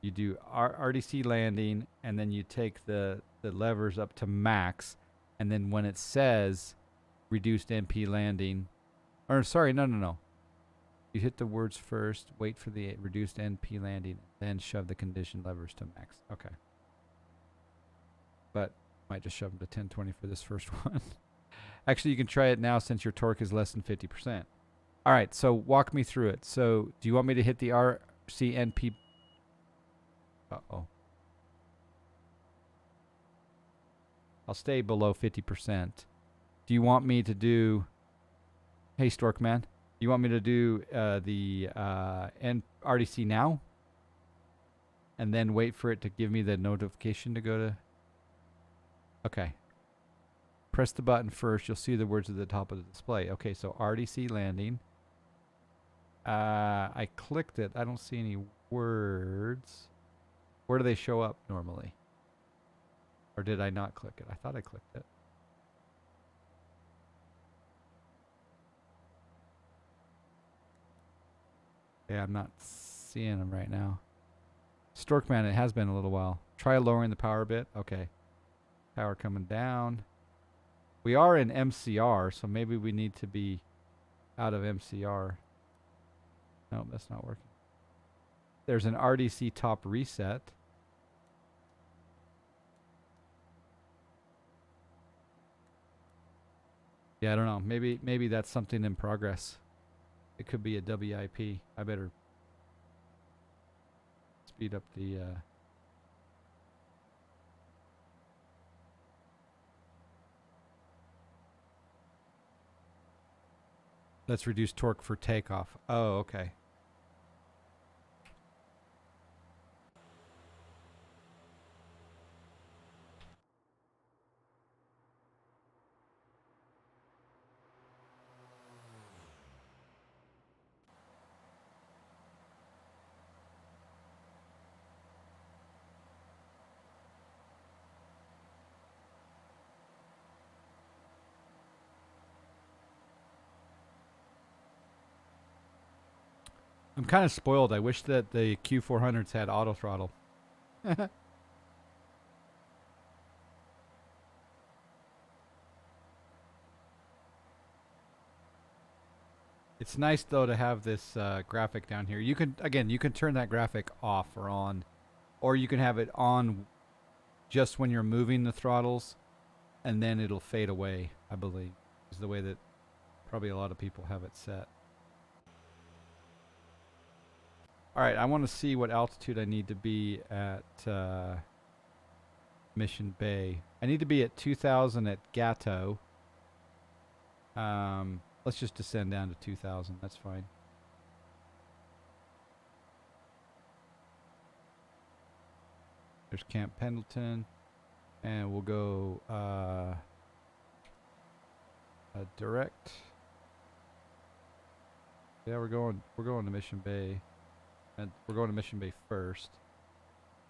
RDC landing, and then you take the levers up to max, and then when it says reduced NP landing, or sorry, no. You hit the words first, wait for the reduced NP landing, then shove the condition levers to max. Okay. But might just shove them to 1020 for this first one. Actually, you can try it now since your torque is less than 50%. All right, so walk me through it. So do you want me to hit the RCNP? Uh-oh. I'll stay below 50%. Do you want me to do... Hey, Storkman. You want me to do the RDC now? And then wait for it to give me the notification to go to... Okay. Press the button first. You'll see the words at the top of the display. Okay, so RDC landing. I clicked it. I don't see any words. Where do they show up normally? Or did I not click it? I thought I clicked it. Yeah, I'm not seeing them right now. Storkman, it has been a little while. Try lowering the power a bit. Okay. Power coming down. We are in MCR, so maybe we need to be out of MCR. No, that's not working. There's an RDC top reset. Yeah, I don't know. Maybe that's something in progress. It could be a WIP. I better speed up the... Let's reduce torque for takeoff. Oh, okay. I'm kind of spoiled. I wish that the Q400s had auto throttle. It's nice though to have this graphic down here. You can turn that graphic off or on, or you can have it on just when you're moving the throttles, and then it'll fade away. I believe is the way that probably a lot of people have it set. All right, I want to see what altitude I need to be at Mission Bay. I need to be at 2,000 at Gatto. Let's just descend down to 2,000. That's fine. There's Camp Pendleton, and we'll go direct. Yeah, we're going to Mission Bay. And we're going to Mission Bay first.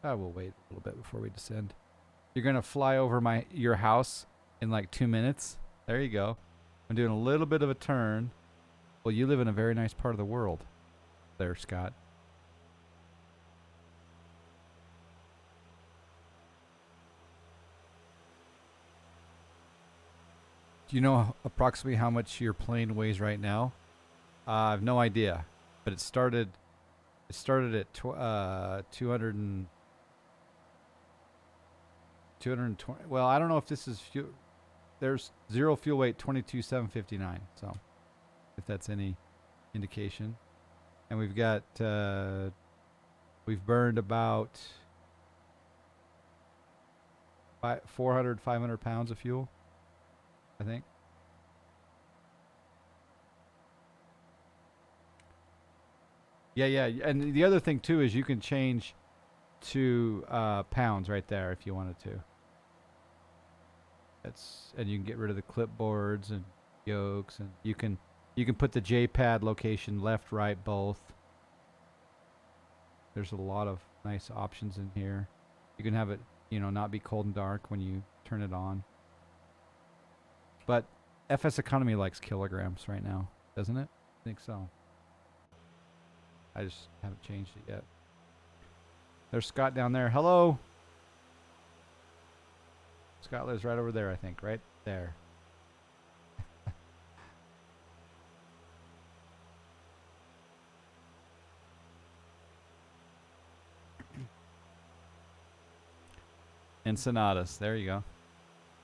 We'll wait a little bit before we descend. You're gonna fly over your house in like 2 minutes. There you go. I'm doing a little bit of a turn. Well, you live in a very nice part of the world, there, Scott. Do you know approximately how much your plane weighs right now? I have no idea, but it started at 200 and 220. Well, I don't know if this is fuel. There's zero fuel weight 22,759. So, if that's any indication, and we've got we've burned about 400, 500 pounds of fuel, I think. Yeah, and the other thing too is you can change to pounds right there if you wanted to. And you can get rid of the clipboards and yokes, and you can put the J-pad location left, right, both. There's a lot of nice options in here. You can have it, not be cold and dark when you turn it on. But FS Economy likes kilograms right now, doesn't it? I think so. I just haven't changed it yet. There's Scott down there. Hello. Scott lives right over there, I think. Right there. Ensenadas. There you go.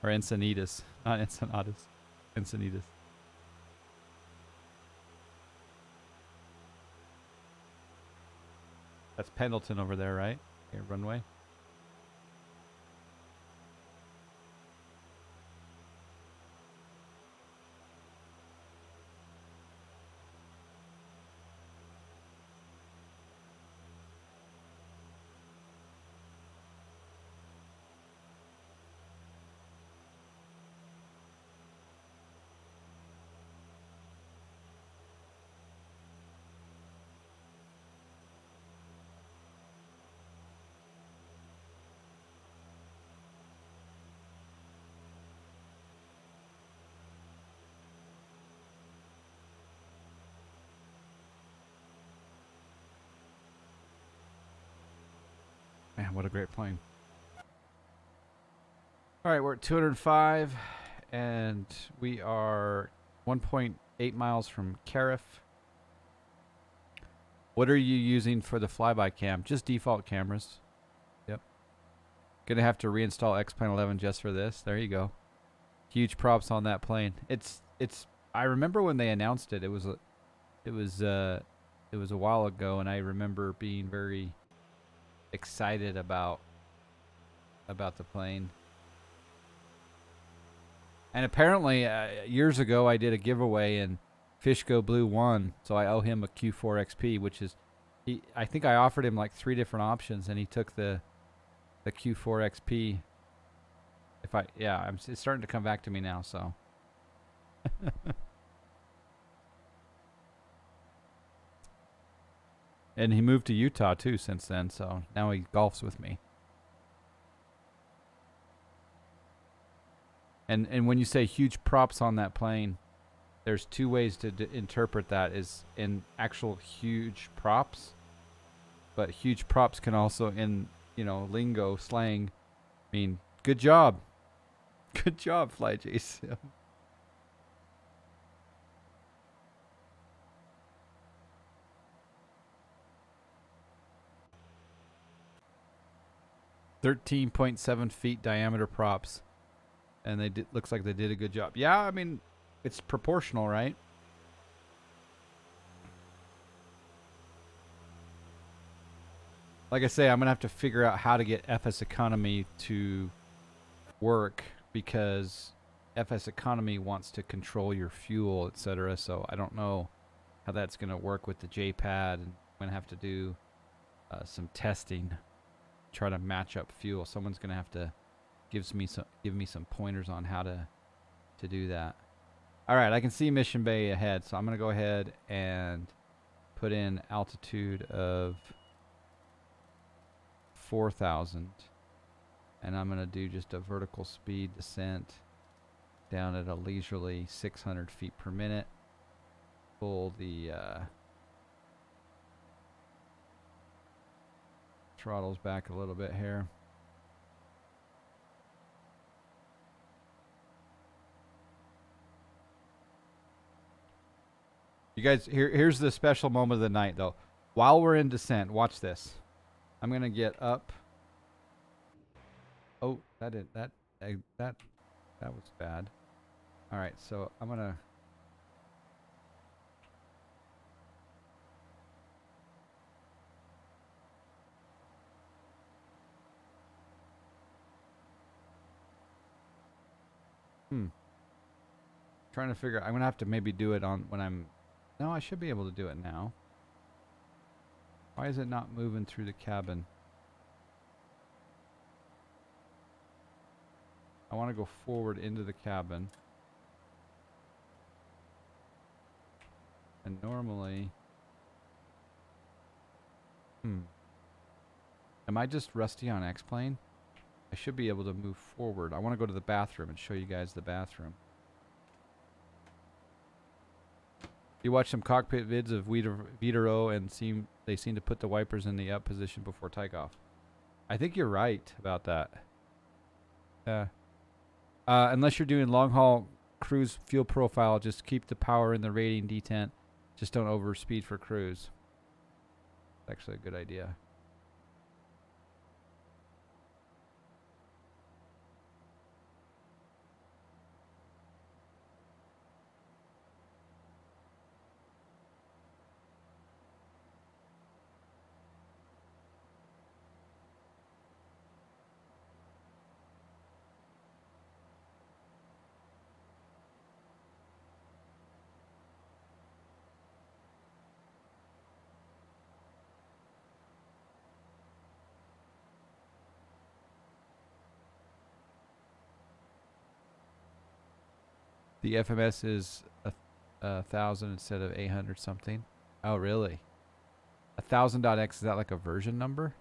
Or Encinitas. Not Ensenadas. Encinitas. That's Pendleton over there, right? Your runway. Man, what a great plane. All right, we're at 205, and we are 1.8 miles from Cariff. What are you using for the flyby cam? Just default cameras. Yep. Gonna have to reinstall X-Plane 11 just for this. There you go. Huge props on that plane. It's. I remember when they announced it. It was a while ago, and I remember being very excited about the plane. And apparently, years ago, I did a giveaway, and Fishgo Blue won, so I owe him a Q4XP, which is, I think I offered him like 3 different options, and he took the Q4XP. It's starting to come back to me now, so. And he moved to Utah too since then, so now he golfs with me. And when you say huge props on that plane, there's 2 ways to interpret that: is in actual huge props, but huge props can also, in lingo slang, mean good job. Good job, FlyJSim. .7 feet diameter props, and looks like they did a good job. Yeah, I mean, it's proportional, right? Like I say, I'm gonna have to figure out how to get FS Economy to work, because FS Economy wants to control your fuel, etc. So I don't know how that's gonna work with the J-pad, and I'm gonna have to do some testing. Try to match up fuel. Someone's gonna have to give me some pointers on how to do that. All right, I can see Mission Bay ahead, so I'm gonna go ahead and put in altitude of 4,000, and I'm gonna do just a vertical speed descent down at a leisurely 600 feet per minute. Pull the throttles back a little bit here. You guys, here's the special moment of the night, though. While we're in descent, watch this. I'm gonna get up. Oh, that was bad. All right, so I'm gonna. Trying to figure. I'm gonna have to maybe do it on when I'm. No, I should be able to do it now. Why is it not moving through the cabin? I want to go forward into the cabin. And normally... Am I just rusty on X-Plane? I should be able to move forward. I want to go to the bathroom and show you guys the bathroom. You watch some cockpit vids of Vitero and they seem to put the wipers in the up position before takeoff. I think you're right about that. Yeah. Unless you're doing long haul cruise fuel profile, just keep the power in the rating detent. Just don't overspeed for cruise. It's actually a good idea. The FMS is a 1,000 instead of 800 something. Oh, really? 1,000.x, is that like a version number?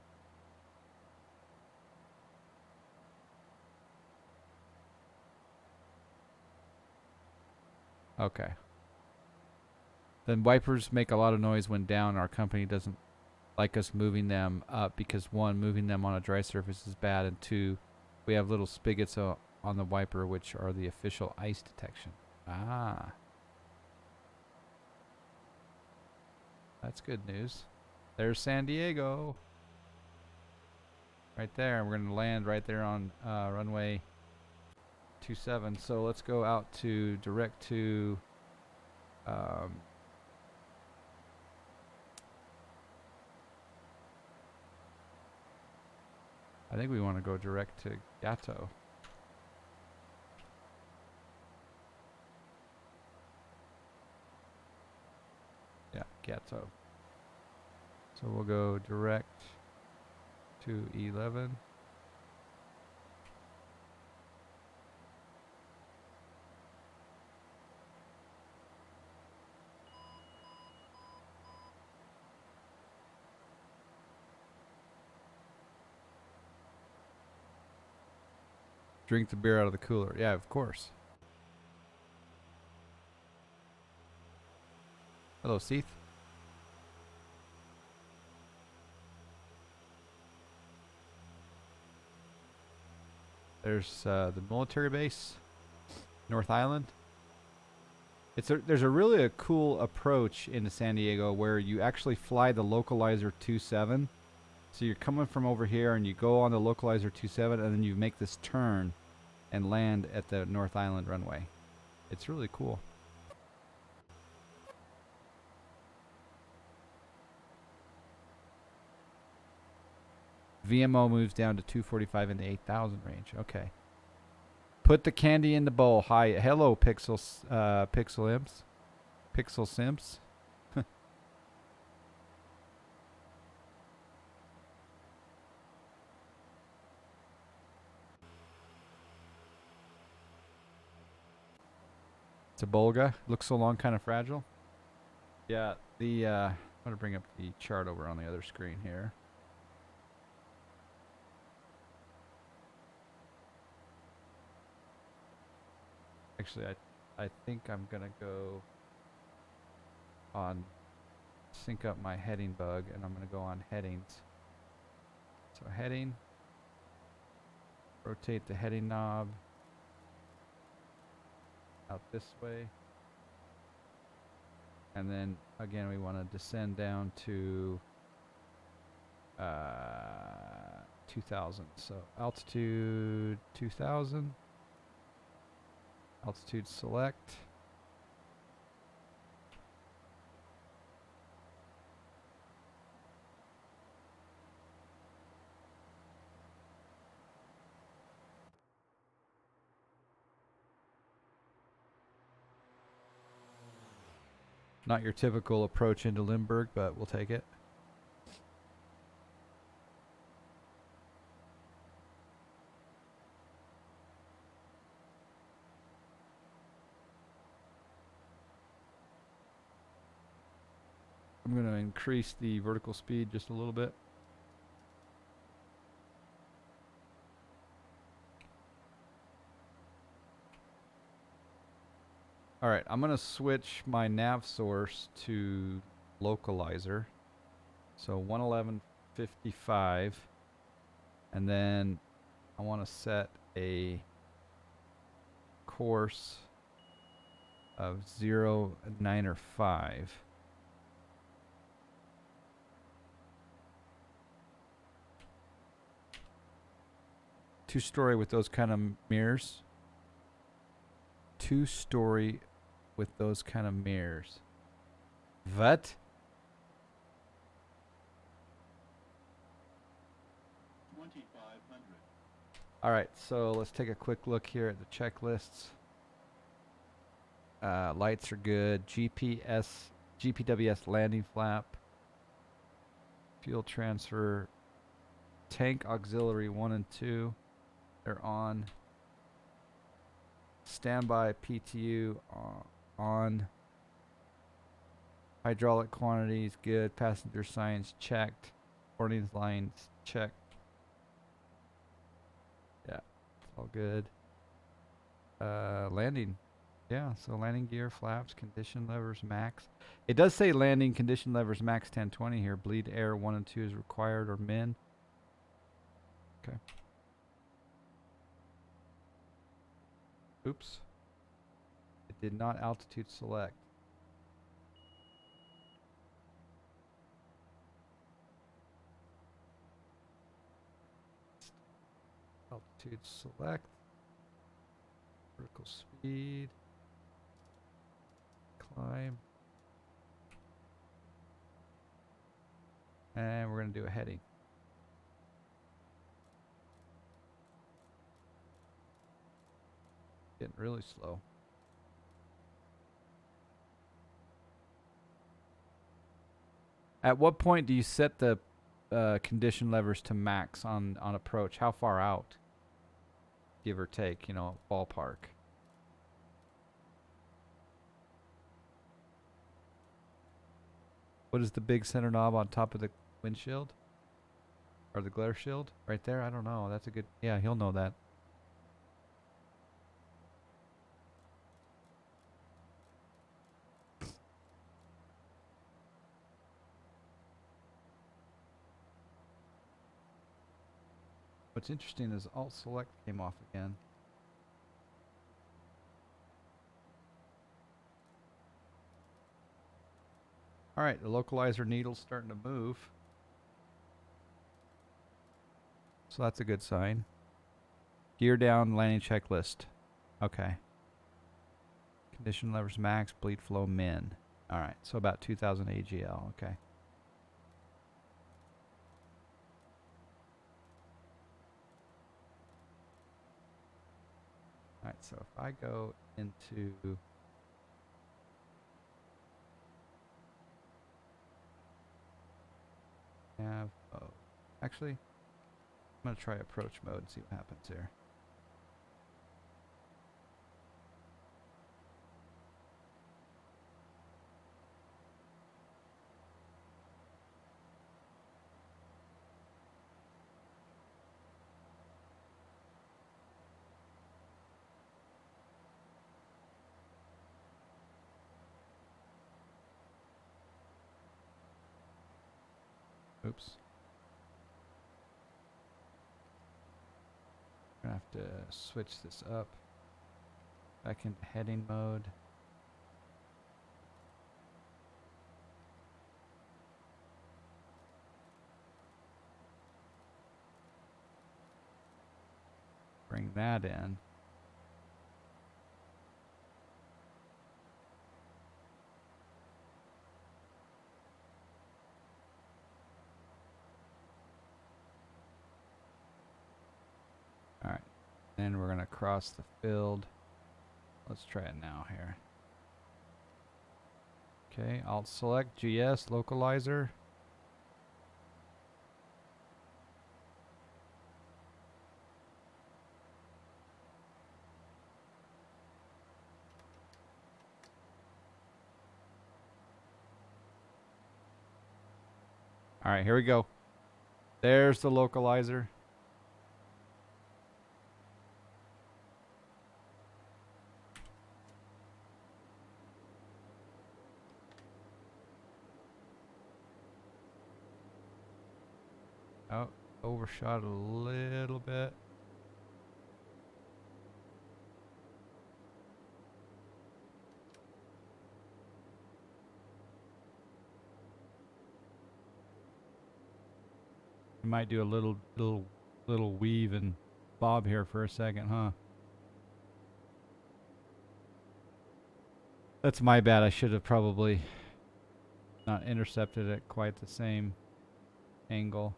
Okay. Then wipers make a lot of noise when down. Our company doesn't like us moving them up because 1, moving them on a dry surface is bad, and 2, we have little spigots on the wiper which are the official ice detection. Ah. That's good news. There's San Diego. Right there. We're going to land right there on runway 27. So let's go out to direct to I think we want to go direct to Gatto. Yeah, Gatto. So we'll go direct to 11. Drink the beer out of the cooler. Yeah, of course. Hello, Seath. There's the military base, North Island. There's a really cool approach into San Diego where you actually fly the localizer 27. So you're coming from over here and you go on the localizer 27 and then you make this turn and land at the North Island runway. It's really cool. VMO moves down to 245 in the 8,000 range. Okay. Put the candy in the bowl. Hi. Hello, Pixel Imps. Pixel Simps. It's a Bolga. Looks so long, kind of fragile. Yeah, I'm going to bring up the chart over on the other screen here. Actually, I think I'm going to go on sync up my heading bug, and I'm going to go on headings. So heading, rotate the heading knob out this way, And then again, we want to descend down to 2000. So altitude 2000. Altitude select. Not your typical approach into Limburg, but we'll take it. I'm going to increase the vertical speed just a little bit. All right, I'm going to switch my nav source to localizer. So 111.55. And then I want to set a course of 0, 9, or 5. Two-story with those kind of mirrors. Two-story with those kind of mirrors. What? All right, so let's take a quick look here at the checklists. Lights are good. GPWS landing flap. Fuel transfer. Tank auxiliary 1 and 2. They're on. Standby PTU on. Hydraulic quantities good. Passenger signs checked. Warning lines checked. Yeah, it's all good. Landing. Yeah, so landing gear, flaps, condition levers, max. It does say landing condition levers max 1020 here. Bleed air 1 and 2 is required or min. Okay. Oops. It did not altitude select. Altitude select. Vertical speed. Climb. And we're going to do a heading. Getting really slow. At what point do you set the condition levers to max on approach? How far out? Give or take, you know, ballpark. What is the big center knob on top of the windshield? Or the glare shield? Right there? I don't know. That's a good... Yeah, he'll know that. What's interesting is Alt Select came off again. Alright, the localizer needle's starting to move. So that's a good sign. Gear down, landing checklist. Okay. Condition levers max, bleed flow min. Alright, so about 2000 AGL. Okay. Alright, so if I go into Nav mode. Actually, I'm going to try approach mode and see what happens here. Oops. I'm going to have to switch this up. Back in heading mode. bring that in. All right, then we're gonna cross the field. Let's try it now here. Okay, Alt select GS localizer. All right, here we go. There's the localizer. Oh, overshot a little bit. We might do a little weave and bob here for a second, huh? That's my bad. I should have probably not intercepted at quite the same angle.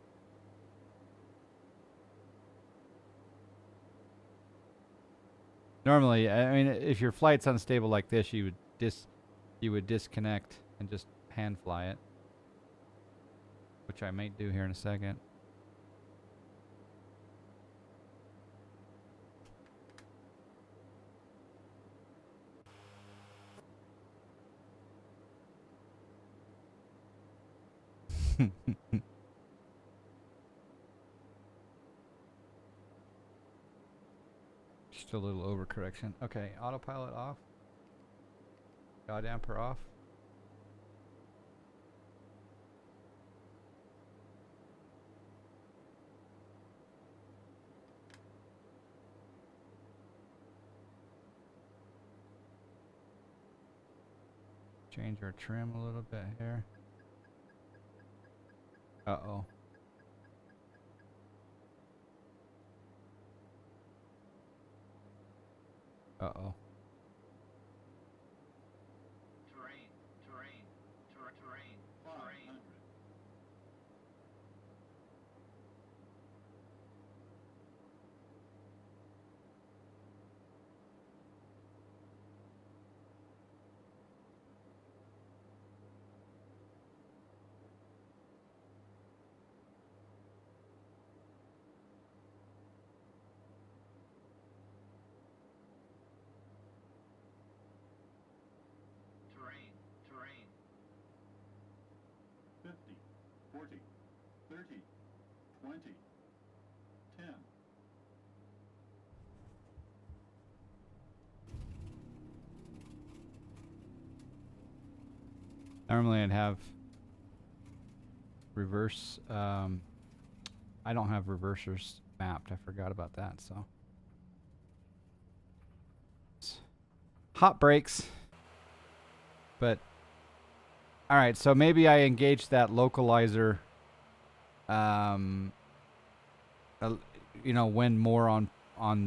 Normally, I mean, if your flight's unstable like this, you would disconnect and just hand fly it, which I might do here in a second. Just a little overcorrection. Okay, autopilot off. God damper off. Change our trim a little bit here. Uh-oh. Uh-oh. Terrain, 500. Terrain. 50, 40, 30, 20, 10. Normally I'd have reverse, I don't have reversers mapped. I forgot about that, so. Hot brakes. But, alright, so maybe I engaged that localizer, you know, when more on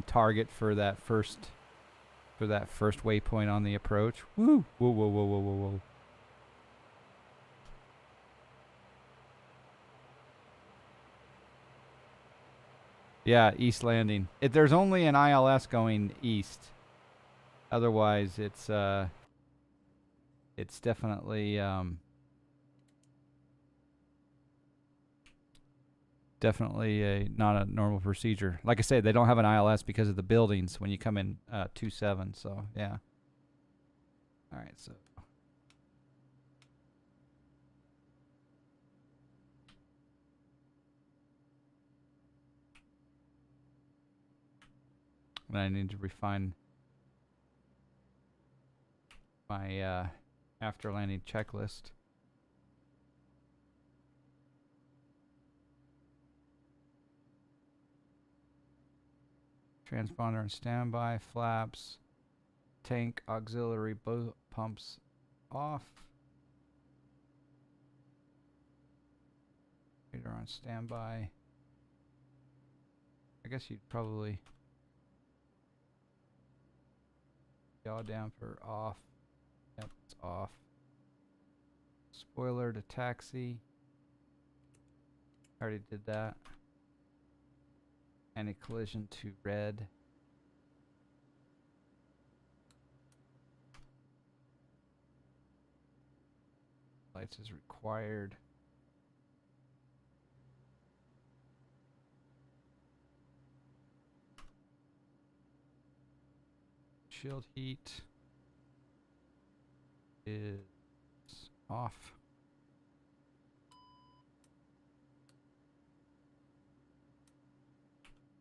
target for that first waypoint on the approach. Woo! Whoa, whoa, whoa, whoa, whoa, whoa. Yeah, east landing. There's only an ILS going east. Otherwise, it's definitely not a normal procedure. Like I said, they don't have an ILS because of the buildings when you come in 27. So yeah. All right, so. And I need to refine my after landing checklist. Transponder on standby, flaps, tank auxiliary pumps off. Radar on standby. I guess you'd probably Yaw damper off. Yep, it's off. Spoiler to taxi. Already did that. Anti-collision to red. Lights is required. Shield heat is off.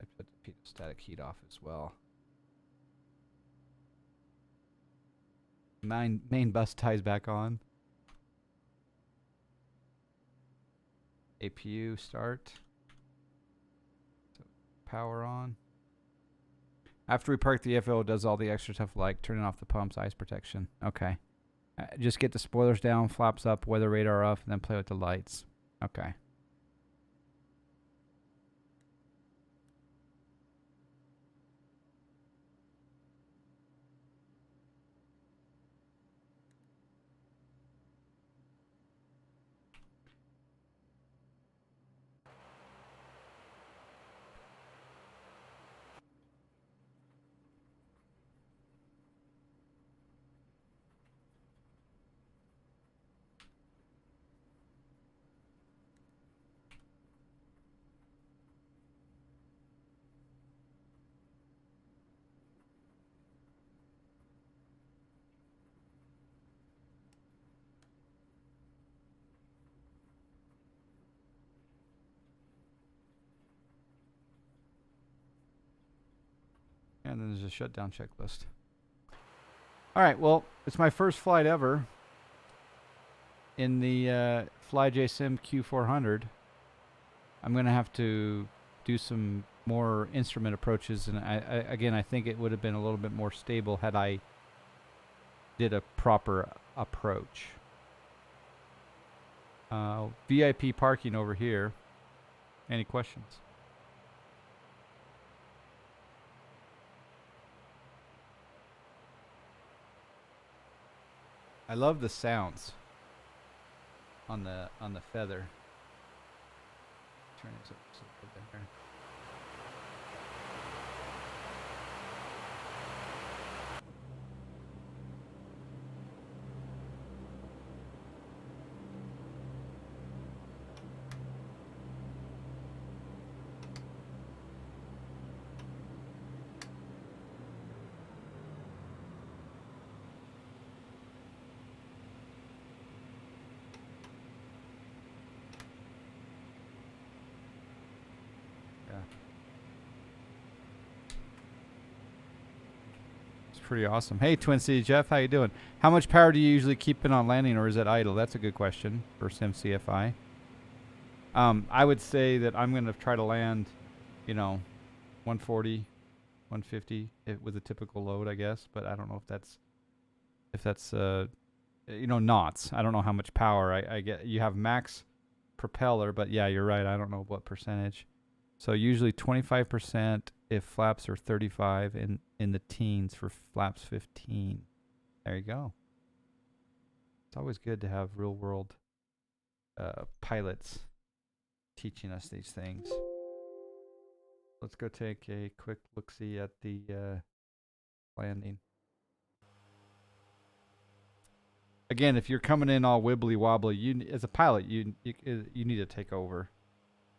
I put the static heat off as well. Main bus ties back on. APU start. So power on. After we park the FO, it does all the extra stuff like turning off the pumps, ice protection. Okay. Just get the spoilers down, flaps up, weather radar off, and then play with the lights. Okay. And then there's a shutdown checklist. All right, well, it's my first flight ever in the FlyJSim Q400. I'm going to have to do some more instrument approaches, and I think it would have been a little bit more stable had I did a proper approach. VIP parking over here. Any questions? I love the sounds on the feather. Turn this up just a little bit here. Pretty awesome. Hey, Twin City Jeff, how you doing? How much power do you usually keep in on landing, or is it idle? That's a good question for SimCFI. I would say that I'm going to try to land, 140, 150 with a typical load, I guess. But I don't know if that's knots. I don't know how much power I get. You have max propeller, but yeah, you're right. I don't know what percentage. So usually 25% if flaps are 35, in the teens for flaps 15. There you go. It's always good to have real world pilots teaching us these things. Let's go take a quick look-see at the landing. Again, if you're coming in all wibbly wobbly, as a pilot, you need to take over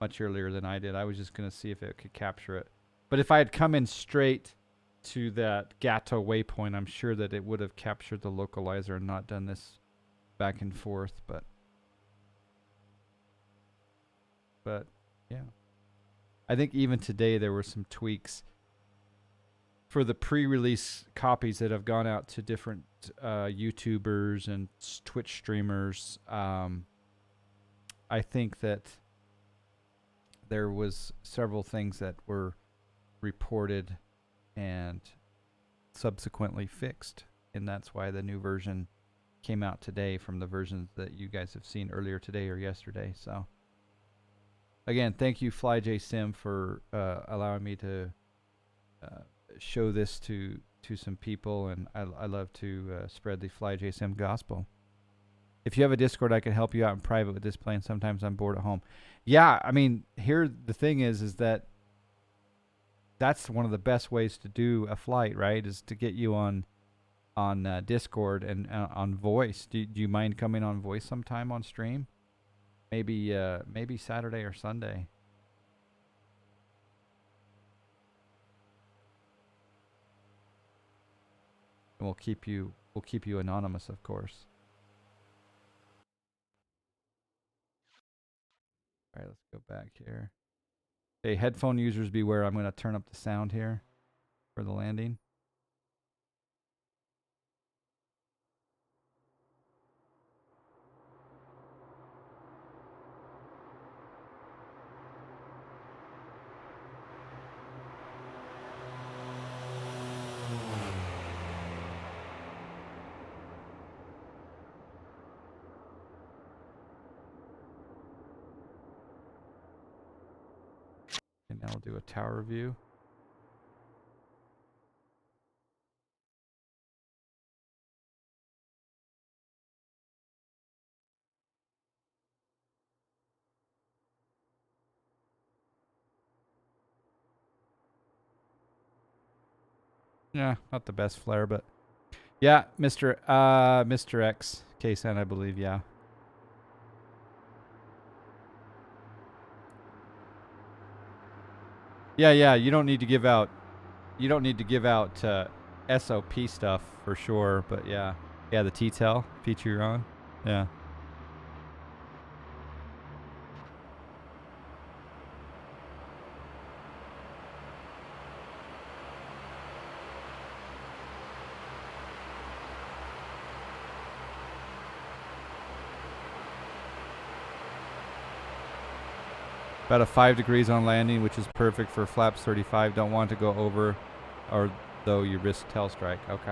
much earlier than I did. I was just going to see if it could capture it. But if I had come in straight to that Gato waypoint, I'm sure that it would have captured the localizer and not done this back and forth. But yeah, I think even today there were some tweaks for the pre-release copies that have gone out to different YouTubers and Twitch streamers. I think that there was several things that were reported and subsequently fixed, and that's why the new version came out today from the versions that you guys have seen earlier today or yesterday. So again, thank you FlyJSim for allowing me to show this to to some people, and I love to spread the FlyJSim gospel. If you have a Discord, I can help you out in private with this plane. Sometimes I'm bored at home. Yeah, I mean, here the thing is that that's one of the best ways to do a flight, right? Is to get you on Discord and on voice. Do you mind coming on voice sometime on stream? Maybe Saturday or Sunday. And we'll keep you anonymous, of course. All right, let's go back here. Hey, headphone users beware. I'm going to turn up the sound here for the landing. And now we'll do a tower view. Yeah, not the best flare, but yeah, Mr. X, KSN, I believe, yeah. Yeah, you don't need to give out SOP stuff for sure, but yeah. Yeah, the T-Tel feature you're on. Yeah. About a 5 degrees on landing, which is perfect for flaps 35. Don't want to go over, or though you risk tail strike. Okay.